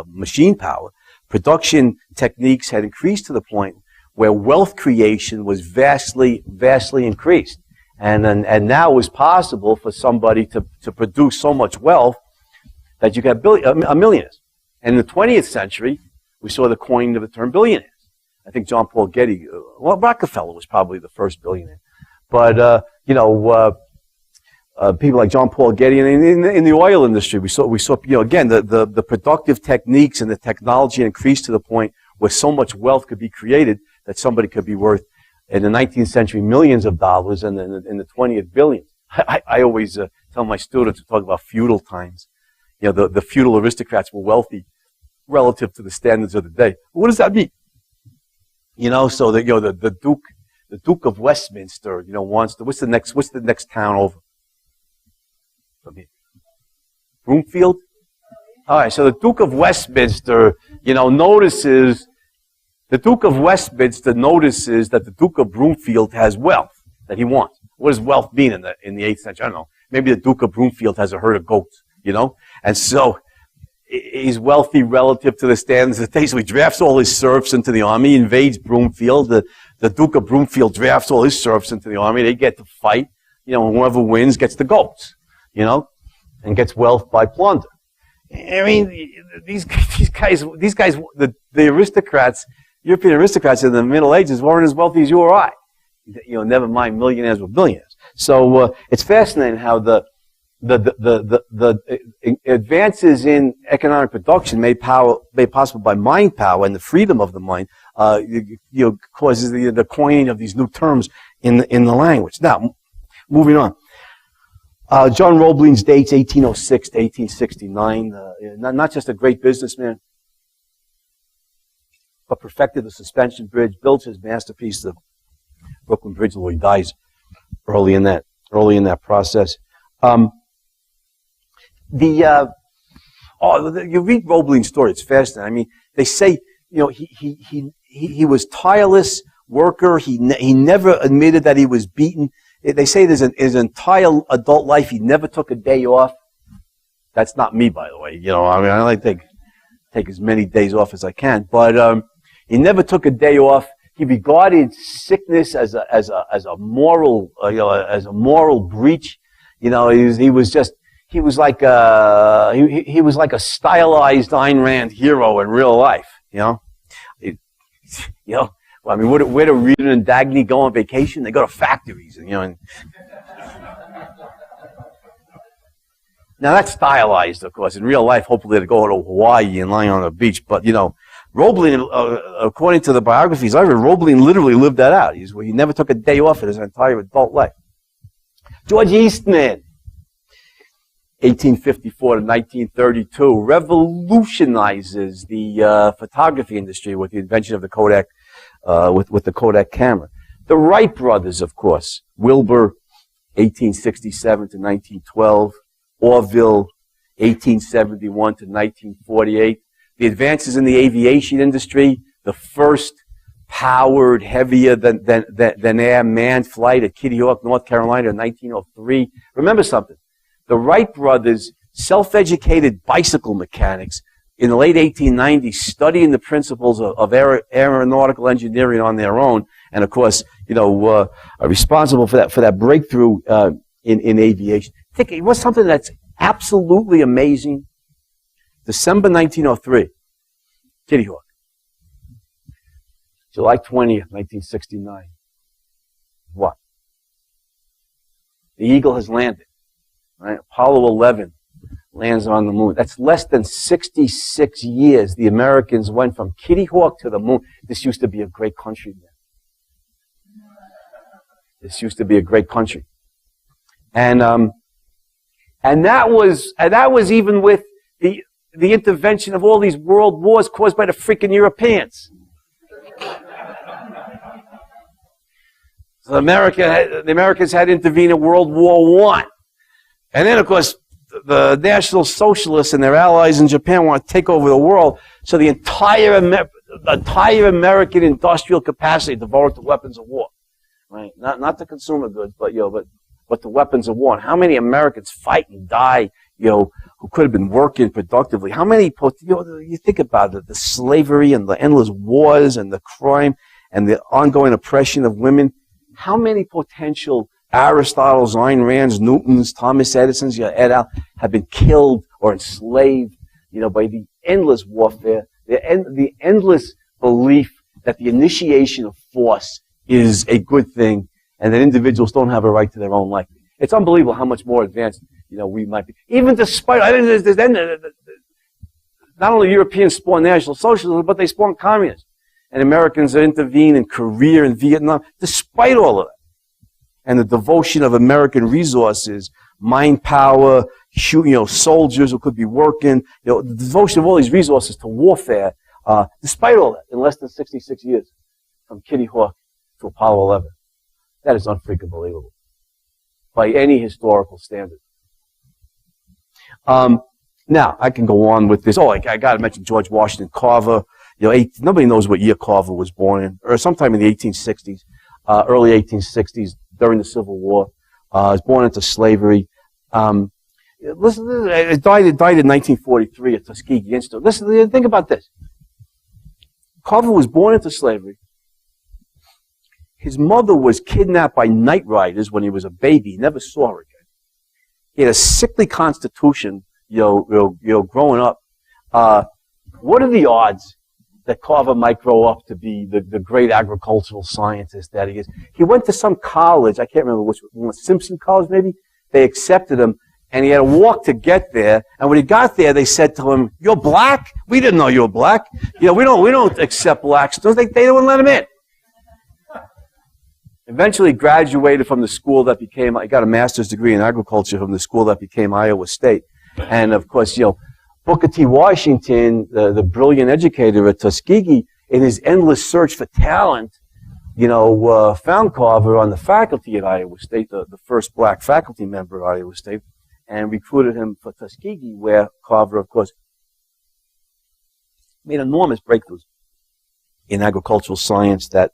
machine power. Production techniques had increased to the point where wealth creation was vastly increased. And now it was possible for somebody to produce so much wealth that you got millionaires. And in the 20th century, we saw the coining of the term billionaires. I think John Paul Getty, Rockefeller was probably the first billionaire. But, people like John Paul Getty, and in the oil industry, we saw, again, the productive techniques and the technology increased to the point where so much wealth could be created that somebody could be worth, in the 19th century, millions of dollars, and then in the 20th, billions. I always tell my students to talk about feudal times. The feudal aristocrats were wealthy relative to the standards of the day. What does that mean? So the Duke of Westminster, wants to, what's the next town over? Broomfield? All right, so the Duke of Westminster, notices that the Duke of Broomfield has wealth that he wants. What does wealth mean in the 8th century? I don't know. Maybe the Duke of Broomfield has a herd of goats, And so he's wealthy relative to the standards of the day. So he drafts all his serfs into the army, invades Broomfield. The Duke of Broomfield drafts all his serfs into the army. They get to fight. Whoever wins gets the goats, and gets wealth by plunder. I mean, these guys, the aristocrats, European aristocrats in the Middle Ages weren't as wealthy as you or I. Never mind millionaires or billionaires. So it's fascinating how the advances in economic production made possible by mind power and the freedom of the mind, causes the coining of these new terms in the language. Now, moving on. John Roebling's dates 1806 to 1869. Not just a great businessman, but perfected the suspension bridge, built his masterpiece, the Brooklyn Bridge, although he dies early in that process. You read Roebling's story; it's fascinating. I mean, they say he was tireless worker. He never admitted that he was beaten. They say his entire adult life he never took a day off. That's not me, by the way. I like to take as many days off as I can, but he never took a day off. He regarded sickness as a moral breach. He was like a stylized Ayn Rand hero in real life. I mean, where do Rita and Dagny go on vacation? They go to factories, and now that's stylized, of course. In real life, hopefully they go to Hawaii and lie on a beach. But Roebling, according to the biographies I read, Roebling literally lived that out. He never took a day off in his entire adult life. George Eastman, 1854 to 1932, revolutionizes the photography industry with the invention of the Kodak. With the Kodak camera. The Wright brothers, of course, Wilbur, 1867 to 1912, Orville, 1871 to 1948. The advances in the aviation industry, the first powered, heavier than air manned flight at Kitty Hawk, North Carolina in 1903. Remember something. The Wright brothers, self-educated bicycle mechanics, in the late 1890s, studying the principles of aeronautical engineering on their own, and of course, are responsible for that breakthrough in aviation. I think it was something that's absolutely amazing. December 1903, Kitty Hawk. July 20th, 1969. What? The Eagle has landed. Right? Apollo 11. Lands on the moon. That's less than 66 years the Americans went from Kitty Hawk to the moon. This used to be a great country, man. This used to be a great country. And that was even with the intervention of all these world wars caused by the freaking Europeans. So the Americans had to intervene in World War I. And then, of course, the National Socialists and their allies in Japan want to take over the world, so the entire American industrial capacity devoted to weapons of war, right? Not the consumer goods, but the weapons of war. And how many Americans fight and die, who could have been working productively? How many? You think about it, the slavery and the endless wars and the crime and the ongoing oppression of women. How many potential Aristotles, Ayn Rands, Newtons, Thomas Edisons, et al. Have been killed or enslaved, by the endless warfare, the endless belief that the initiation of force is a good thing and that individuals don't have a right to their own life. It's unbelievable how much more advanced, we might be. Even despite, not only Europeans spawn National Socialism, but they spawn communists. And Americans intervene in Korea and Vietnam, despite all of that. And the devotion of American resources, mind power, soldiers who could be working, the devotion of all these resources to warfare, despite all that, in less than 66 years, from Kitty Hawk to Apollo 11. That is unfreaking believable by any historical standard. Now, I can go on with this. I got to mention George Washington Carver. Nobody knows what year Carver was born in, or sometime in the 1860s, early 1860s, during the Civil War. Was born into slavery. It died in 1943 at Tuskegee Institute. Listen, think about this. Carver was born into slavery. His mother was kidnapped by night riders when he was a baby. He never saw her again. He had a sickly constitution, growing up. What are the odds that Carver might grow up to be the great agricultural scientist that he is? He went to some college, I can't remember which one, Simpson College maybe? They accepted him, and he had to walk to get there. And when he got there, they said to him, "You're black? We didn't know you were black. We don't accept black students." They wouldn't let him in. Eventually graduated from the school that became, I got a master's degree in agriculture from the school that became Iowa State. And of course, Booker T. Washington, the brilliant educator at Tuskegee, in his endless search for talent, found Carver on the faculty at Iowa State, the first black faculty member at Iowa State, and recruited him for Tuskegee, where Carver, of course, made enormous breakthroughs in agricultural science that,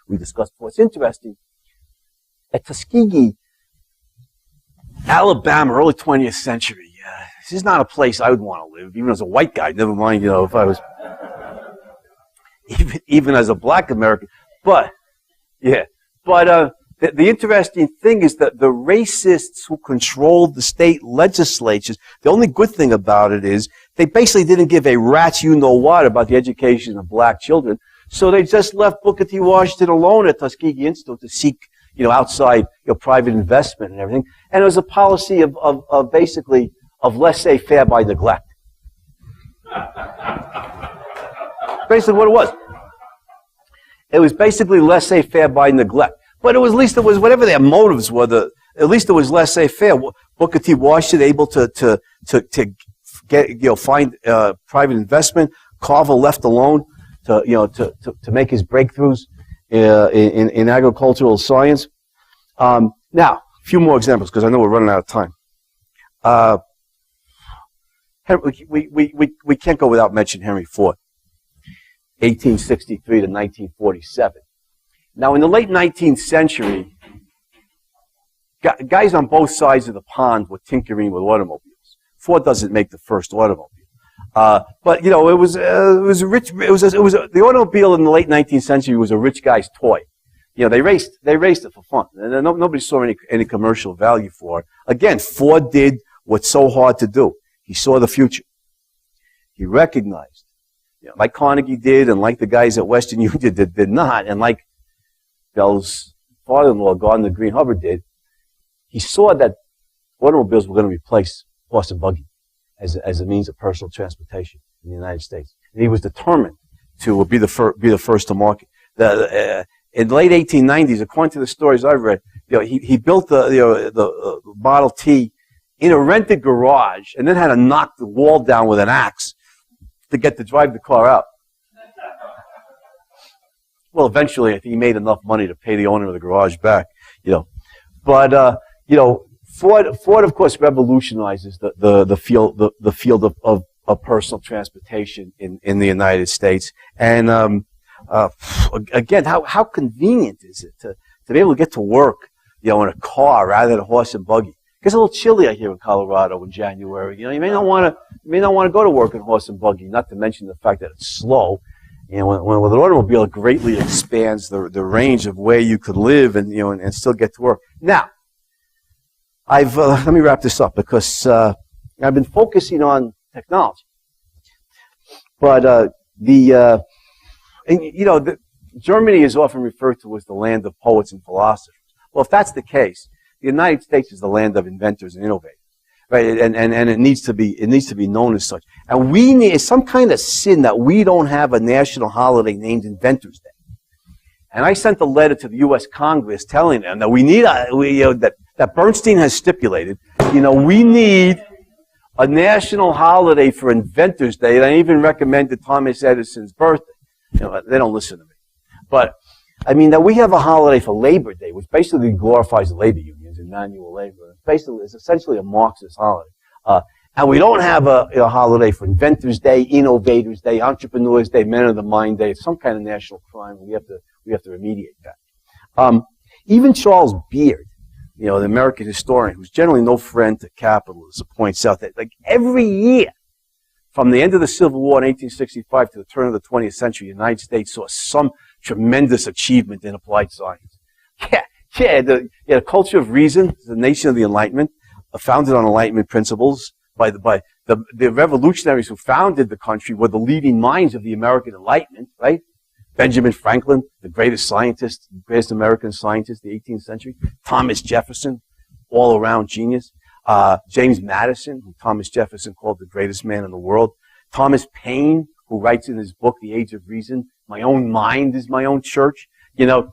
we discussed before. It's interesting. At Tuskegee, Alabama, early 20th century, this is not a place I would want to live, even as a white guy, never mind, if I was, even as a black American. But the interesting thing is that the racists who controlled the state legislatures, the only good thing about it is they basically didn't give a rat's you-know-what about the education of black children. So they just left Booker T. Washington alone at Tuskegee Institute to seek, outside, private investment and everything. And it was a policy of basically of laissez-faire by neglect. Basically what it was. It was basically laissez-faire by neglect. But at least it was, whatever their motives were, at least it was laissez-faire. Booker T. Washington able to get, find private investment. Carver left alone to make his breakthroughs in agricultural science. Now, a few more examples, because I know we're running out of time. We can't go without mentioning Henry Ford, 1863 to 1947. Now, in the late 19th century, guys on both sides of the pond were tinkering with automobiles. Ford doesn't make the first automobile. But it was a rich. The automobile in the late 19th century was a rich guy's toy. They raced it for fun, and nobody saw any commercial value for it. Again, Ford did what's so hard to do. He saw the future. He recognized, like Carnegie did, and like the guys at Western Union did not, and like Bell's father-in-law, Gardner Green Hubbard, did. He saw that automobiles were going to replace horse and buggy as a means of personal transportation in the United States. And he was determined to be the first to market. In the late 1890s, according to the stories I've read, he built the Model T in a rented garage, and then had to knock the wall down with an axe to get to drive the car out. Well, eventually, I think he made enough money to pay the owner of the garage back. But Ford, of course, revolutionizes the field of personal transportation in the United States. And again, how convenient is it to be able to get to work, in a car rather than a horse and buggy? It gets a little chilly out here in Colorado in January. You may not want to go to work in horse and buggy. Not to mention the fact that it's slow. With an automobile, it greatly expands the range of where you could live and still get to work. Now, let me wrap this up because I've been focusing on technology, but Germany is often referred to as the land of poets and philosophers. Well, if that's the case, the United States is the land of inventors and innovators, right? And it needs to be known as such. And it's some kind of sin that we don't have a national holiday named Inventors Day. And I sent a letter to the U.S. Congress telling them that we need that Bernstein has stipulated. We need a national holiday for Inventors Day. And I even recommended Thomas Edison's birthday. They don't listen to me. But that we have a holiday for Labor Day, which basically glorifies the labor unions and manual labor. It's essentially a Marxist holiday. And we don't have a holiday for Inventors Day, Innovators Day, Entrepreneurs Day, Men of the Mind Day. It's some kind of national crime. We have to remediate that. Even Charles Beard, the American historian, who's generally no friend to capitalism, points out that every year, from the end of the Civil War in 1865 to the turn of the 20th century, the United States saw some tremendous achievement in applied science. The culture of reason, the nation of the Enlightenment, founded on Enlightenment principles by the revolutionaries who founded the country were the leading minds of the American Enlightenment, right? Benjamin Franklin, the greatest scientist, the greatest American scientist of the 18th century. Thomas Jefferson, all-around genius. James Madison, who Thomas Jefferson called the greatest man in the world. Thomas Paine, who writes in his book, The Age of Reason, my own mind is my own church. The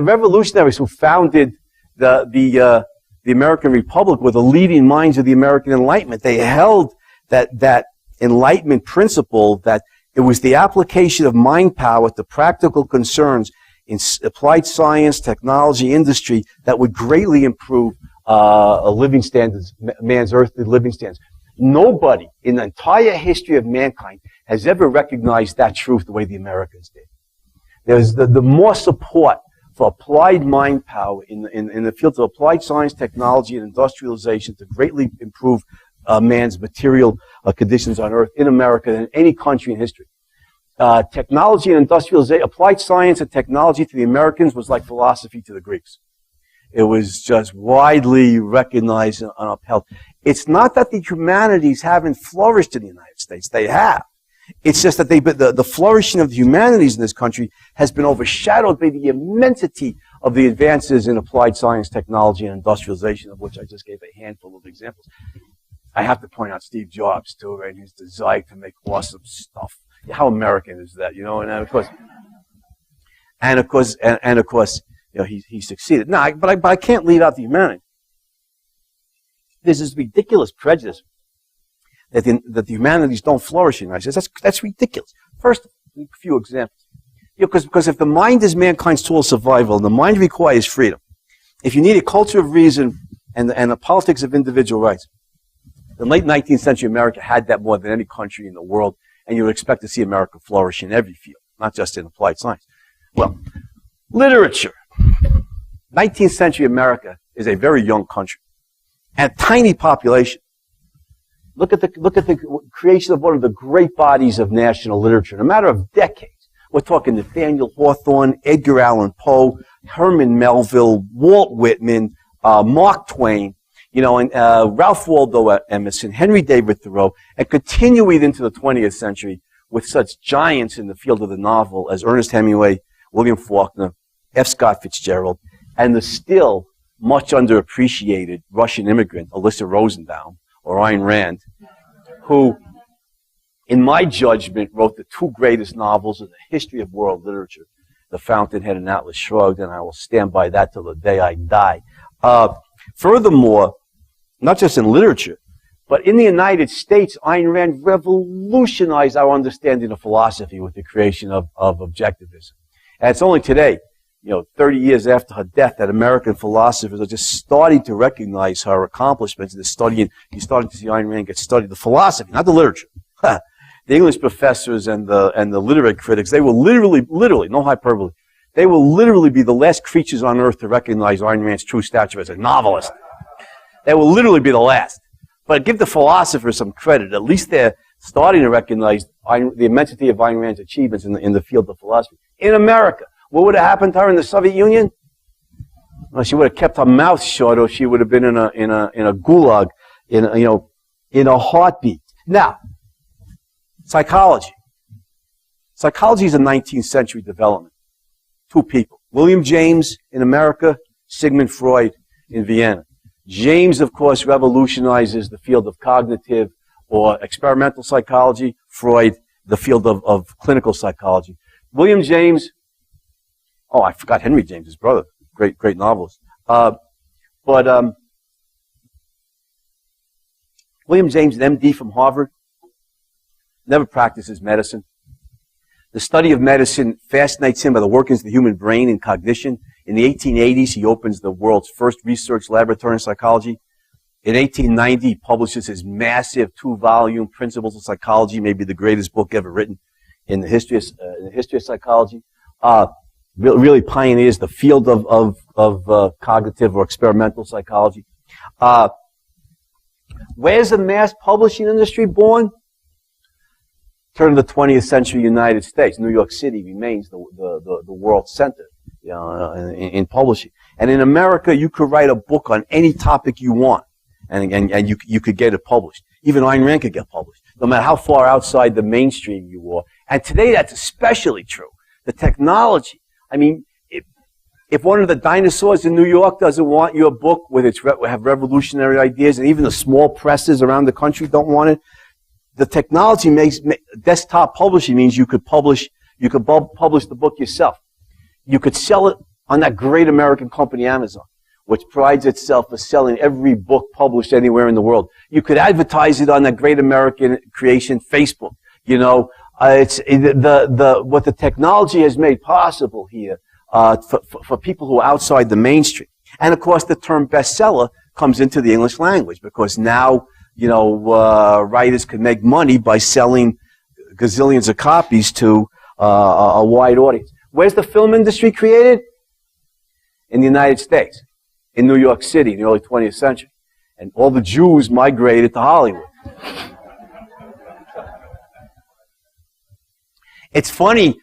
revolutionaries who founded the American Republic were the leading minds of the American Enlightenment. They held that Enlightenment principle that it was the application of mind power to practical concerns in applied science, technology, industry that would greatly improve living standards, man's earthly living standards. Nobody in the entire history of mankind has ever recognized that truth the way the Americans did. There's the more support for applied mind power in the fields of applied science, technology, and industrialization to greatly improve man's material conditions on Earth in America than any country in history. Technology and industrialization, applied science and technology to the Americans was like philosophy to the Greeks. It was just widely recognized and upheld. It's not that the humanities haven't flourished in the United States. They have. It's just that the flourishing of the humanities in this country has been overshadowed by the immensity of the advances in applied science, technology, and industrialization, of which I just gave a handful of examples. I have to point out Steve Jobs, too, right? His desire to make awesome stuff. How American is that, And of course, he succeeded. No, but I can't leave out the humanity. There's this ridiculous prejudice that the humanities don't flourish in the United States. That's ridiculous. First, a few examples. Because if the mind is mankind's tool of survival, and the mind requires freedom, if you need a culture of reason and the politics of individual rights, the late 19th century America had that more than any country in the world, and you would expect to see America flourish in every field, not just in applied science. Well, literature. 19th century America is a very young country and a tiny population. Look at the creation of one of the great bodies of national literature. In a matter of decades, we're talking Nathaniel Hawthorne, Edgar Allan Poe, Herman Melville, Walt Whitman, Mark Twain, and Ralph Waldo Emerson, Henry David Thoreau, and continue into the 20th century with such giants in the field of the novel as Ernest Hemingway, William Faulkner, F. Scott Fitzgerald, and the still much underappreciated Russian immigrant, Alyssa Rosenbaum, or Ayn Rand, who, in my judgment, wrote the two greatest novels in the history of world literature, The Fountainhead and Atlas Shrugged, and I will stand by that till the day I die. Furthermore, not just in literature, but in the United States, Ayn Rand revolutionized our understanding of philosophy with the creation of objectivism. And it's only today 30 years after her death, that American philosophers are just starting to recognize her accomplishments. You're starting to see Ayn Rand get studied, the philosophy, not the literature. The English professors and the literary critics, they will literally, no hyperbole, they will literally be the last creatures on earth to recognize Ayn Rand's true stature as a novelist. They will literally be the last. But give the philosophers some credit. At least they're starting to recognize the immensity of Ayn Rand's achievements in the field of philosophy. In America, what would have happened to her in the Soviet Union? Well, she would have kept her mouth shut, or she would have been in a gulag, in a heartbeat. Now, psychology. Psychology is a 19th century development. Two people. William James in America, Sigmund Freud in Vienna. James, of course, revolutionizes the field of cognitive or experimental psychology. Freud, the field of clinical psychology. William James, I forgot Henry James, his brother, great novelist. William James, an MD from Harvard, never practices medicine. The study of medicine fascinates him by the workings of the human brain and cognition. In the 1880s, he opens the world's first research laboratory in psychology. In 1890, he publishes his massive 2-volume Principles of Psychology, maybe the greatest book ever written in the history of psychology. Really pioneers the field of cognitive or experimental psychology. Where's the mass publishing industry born? Turn of the 20th century United States. New York City remains the world center in publishing. And in America, you could write a book on any topic you want, and you could get it published. Even Ayn Rand could get published, no matter how far outside the mainstream you were. And today, that's especially true. The technology. I mean, if one of the dinosaurs in New York doesn't want your book with its have revolutionary ideas, and even the small presses around the country don't want it, the technology makes desktop publishing means you could publish the book yourself. You could sell it on that great American company, Amazon, which prides itself for selling every book published anywhere in the world. You could advertise it on that great American creation, Facebook. It's what the technology has made possible here for people who are outside the mainstream. And of course, the term bestseller comes into the English language because now writers can make money by selling gazillions of copies to a wide audience. Where's the film industry created? In the United States, in New York City in the early 20th century. And all the Jews migrated to Hollywood. It's funny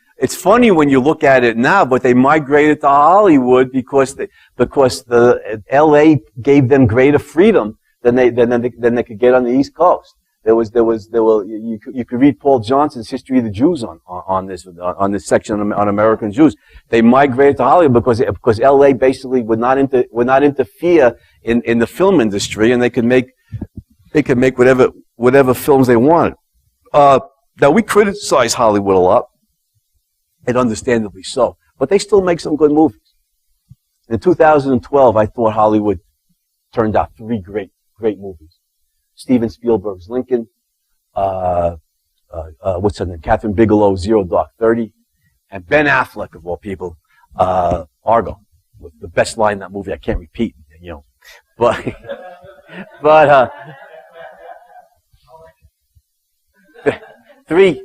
when you look at it now, but they migrated to Hollywood because the LA gave them greater freedom than they could get on the East Coast. You could read Paul Johnson's History of the Jews on this section on American Jews. They migrated to Hollywood because LA basically would not interfere in the film industry, and they could make whatever films they wanted. Now we criticize Hollywood a lot, and understandably so, but they still make some good movies. In 2012, I thought Hollywood turned out 3 great movies. Steven Spielberg's Lincoln, what's her name? Catherine Bigelow's Zero Dark 30, and Ben Affleck, of all people, Argo, with the best line in that movie. I can't repeat, but three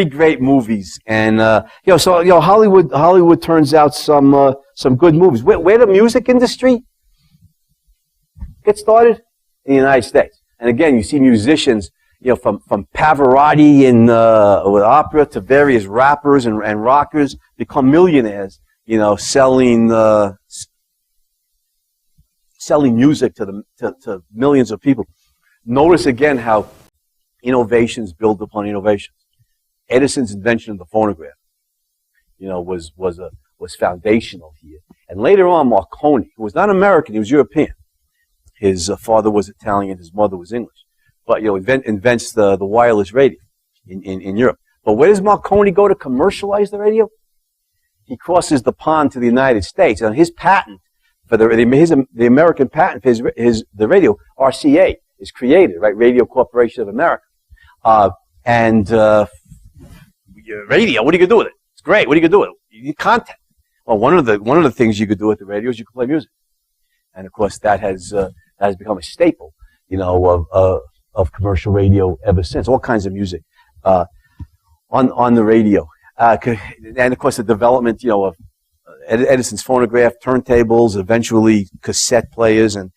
great movies, and Hollywood turns out some good movies. Where the music industry get started? In the United States. And again, you see musicians, from Pavarotti with opera to various rappers and rockers become millionaires, selling music to millions of people. Notice again how innovations build upon innovations. Edison's invention of the phonograph, was foundational here. And later on, Marconi, who was not American, he was European. His father was Italian, his mother was English. But, invents the wireless radio in Europe. But where does Marconi go to commercialize the radio? He crosses the pond to the United States, and his patent for the American patent for the radio, RCA, is created, right? Radio Corporation of America. Radio, what are you going to do with it? It's great. What are you going to do with it? You need content. Well, one of the things you could do at the radio is you could play music, and of course that has become a staple, of commercial radio ever since. All kinds of music on the radio, and of course the development, of Edison's phonograph, turntables, eventually cassette players and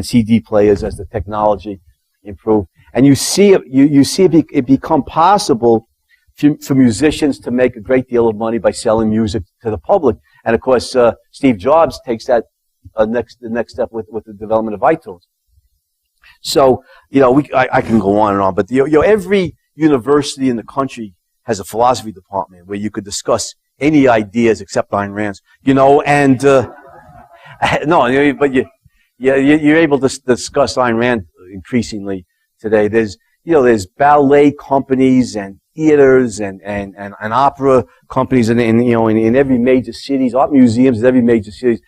CD players as the technology improved. And you see it become possible for musicians to make a great deal of money by selling music to the public. And of course, Steve Jobs takes that the next step with the development of iTunes. So, I can go on and on, but every university in the country has a philosophy department where you could discuss any ideas except Ayn Rand's, and no, but you're able to discuss Ayn Rand increasingly today. There's ballet companies and theaters and opera companies in every major cities, art museums in every major cities.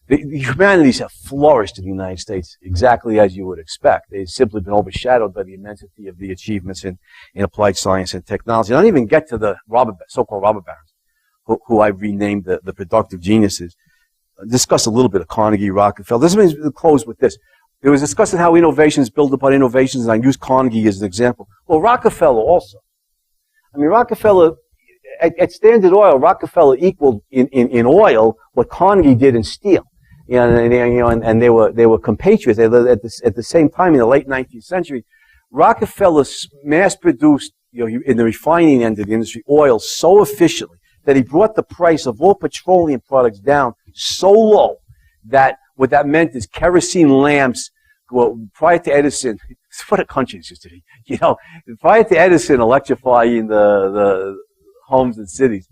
The humanities have flourished in the United States exactly as you would expect. They've simply been overshadowed by the immensity of the achievements in applied science and technology. I don't even get to the so-called robber barons, who I've renamed the productive geniuses. Discuss a little bit of Carnegie, Rockefeller. This means we'll close with this. It was discussing how innovations build upon innovations, and I use Carnegie as an example. Well, Rockefeller also. I mean, Rockefeller, at Standard Oil, Rockefeller equaled in oil what Carnegie did in steel. And they were compatriots. They lived at the same time in the late 19th century. Rockefeller mass-produced, in the refining end of the industry, oil so efficiently that he brought the price of all petroleum products down so low that what that meant is kerosene lamps, prior to Edison, it's what a country used to be. Prior to Edison electrifying the homes and cities,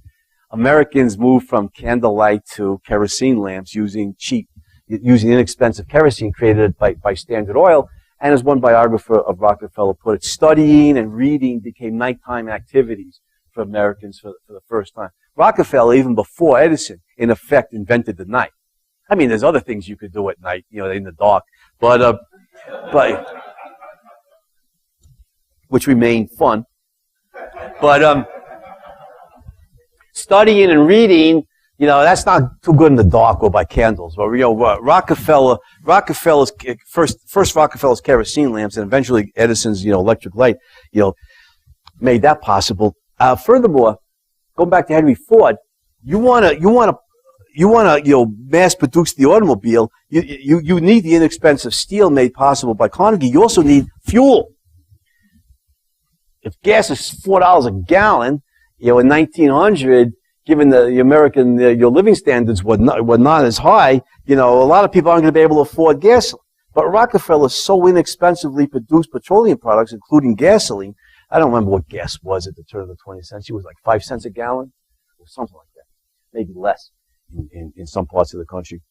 Americans moved from candlelight to kerosene lamps using inexpensive kerosene created by Standard Oil. And as one biographer of Rockefeller put it, studying and reading became nighttime activities for Americans for the first time. Rockefeller, even before Edison, in effect invented the night. I mean, there's other things you could do at night, in the dark, but which remain fun. But studying and reading, that's not too good in the dark or by candles. But Rockefeller's kerosene lamps, and eventually Edison's electric light, made that possible. Furthermore, going back to Henry Ford, you want to mass produce the automobile. You need the inexpensive steel made possible by Carnegie. You also need fuel. If gas is $4 a gallon, in 1900, given the American your living standards were not as high, a lot of people aren't going to be able to afford gasoline. But Rockefeller so inexpensively produced petroleum products, including gasoline. I don't remember what gas was at the turn of the 20th century. It was like 5 cents a gallon or something like that, maybe less in some parts of the country.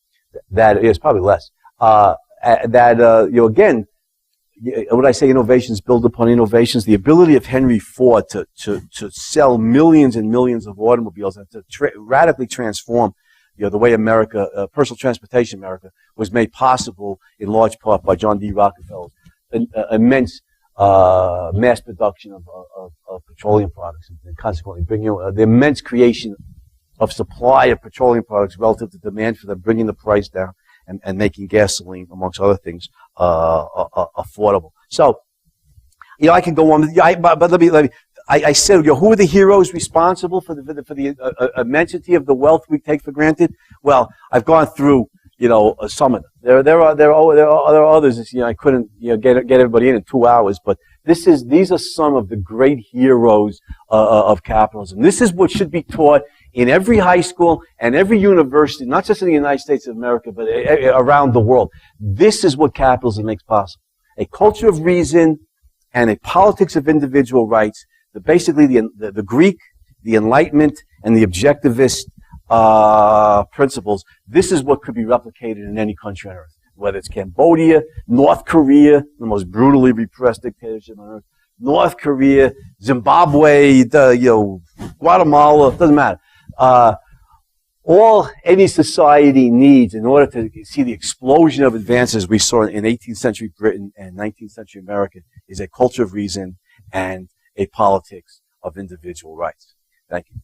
That is probably less. Again, when I say innovations build upon innovations, the ability of Henry Ford to sell millions and millions of automobiles and to radically transform the way America, personal transportation America, was made possible in large part by John D. Rockefeller's immense mass production of petroleum products, and consequently bringing the immense creation of supply of petroleum products relative to demand for them, bringing the price down and making gasoline, amongst other things, affordable. So, I can go on, but let me. I said, who are the heroes responsible for the immensity of the wealth we take for granted? Well, I've gone through, some of them. There are others. I couldn't, get everybody in 2 hours, but these are some of the great heroes of capitalism. This is what should be taught in every high school and every university, not just in the United States of America, but around the world. This is what capitalism makes possible: a culture of reason and a politics of individual rights. Basically, the Greek, the Enlightenment, and the objectivist principles. This is what could be replicated in any country on earth, whether it's Cambodia, North Korea, the most brutally repressed dictatorship on earth, North Korea, Zimbabwe, Guatemala, doesn't matter. All any society needs in order to see the explosion of advances we saw in 18th century Britain and 19th century America is a culture of reason and a politics of individual rights. Thank you.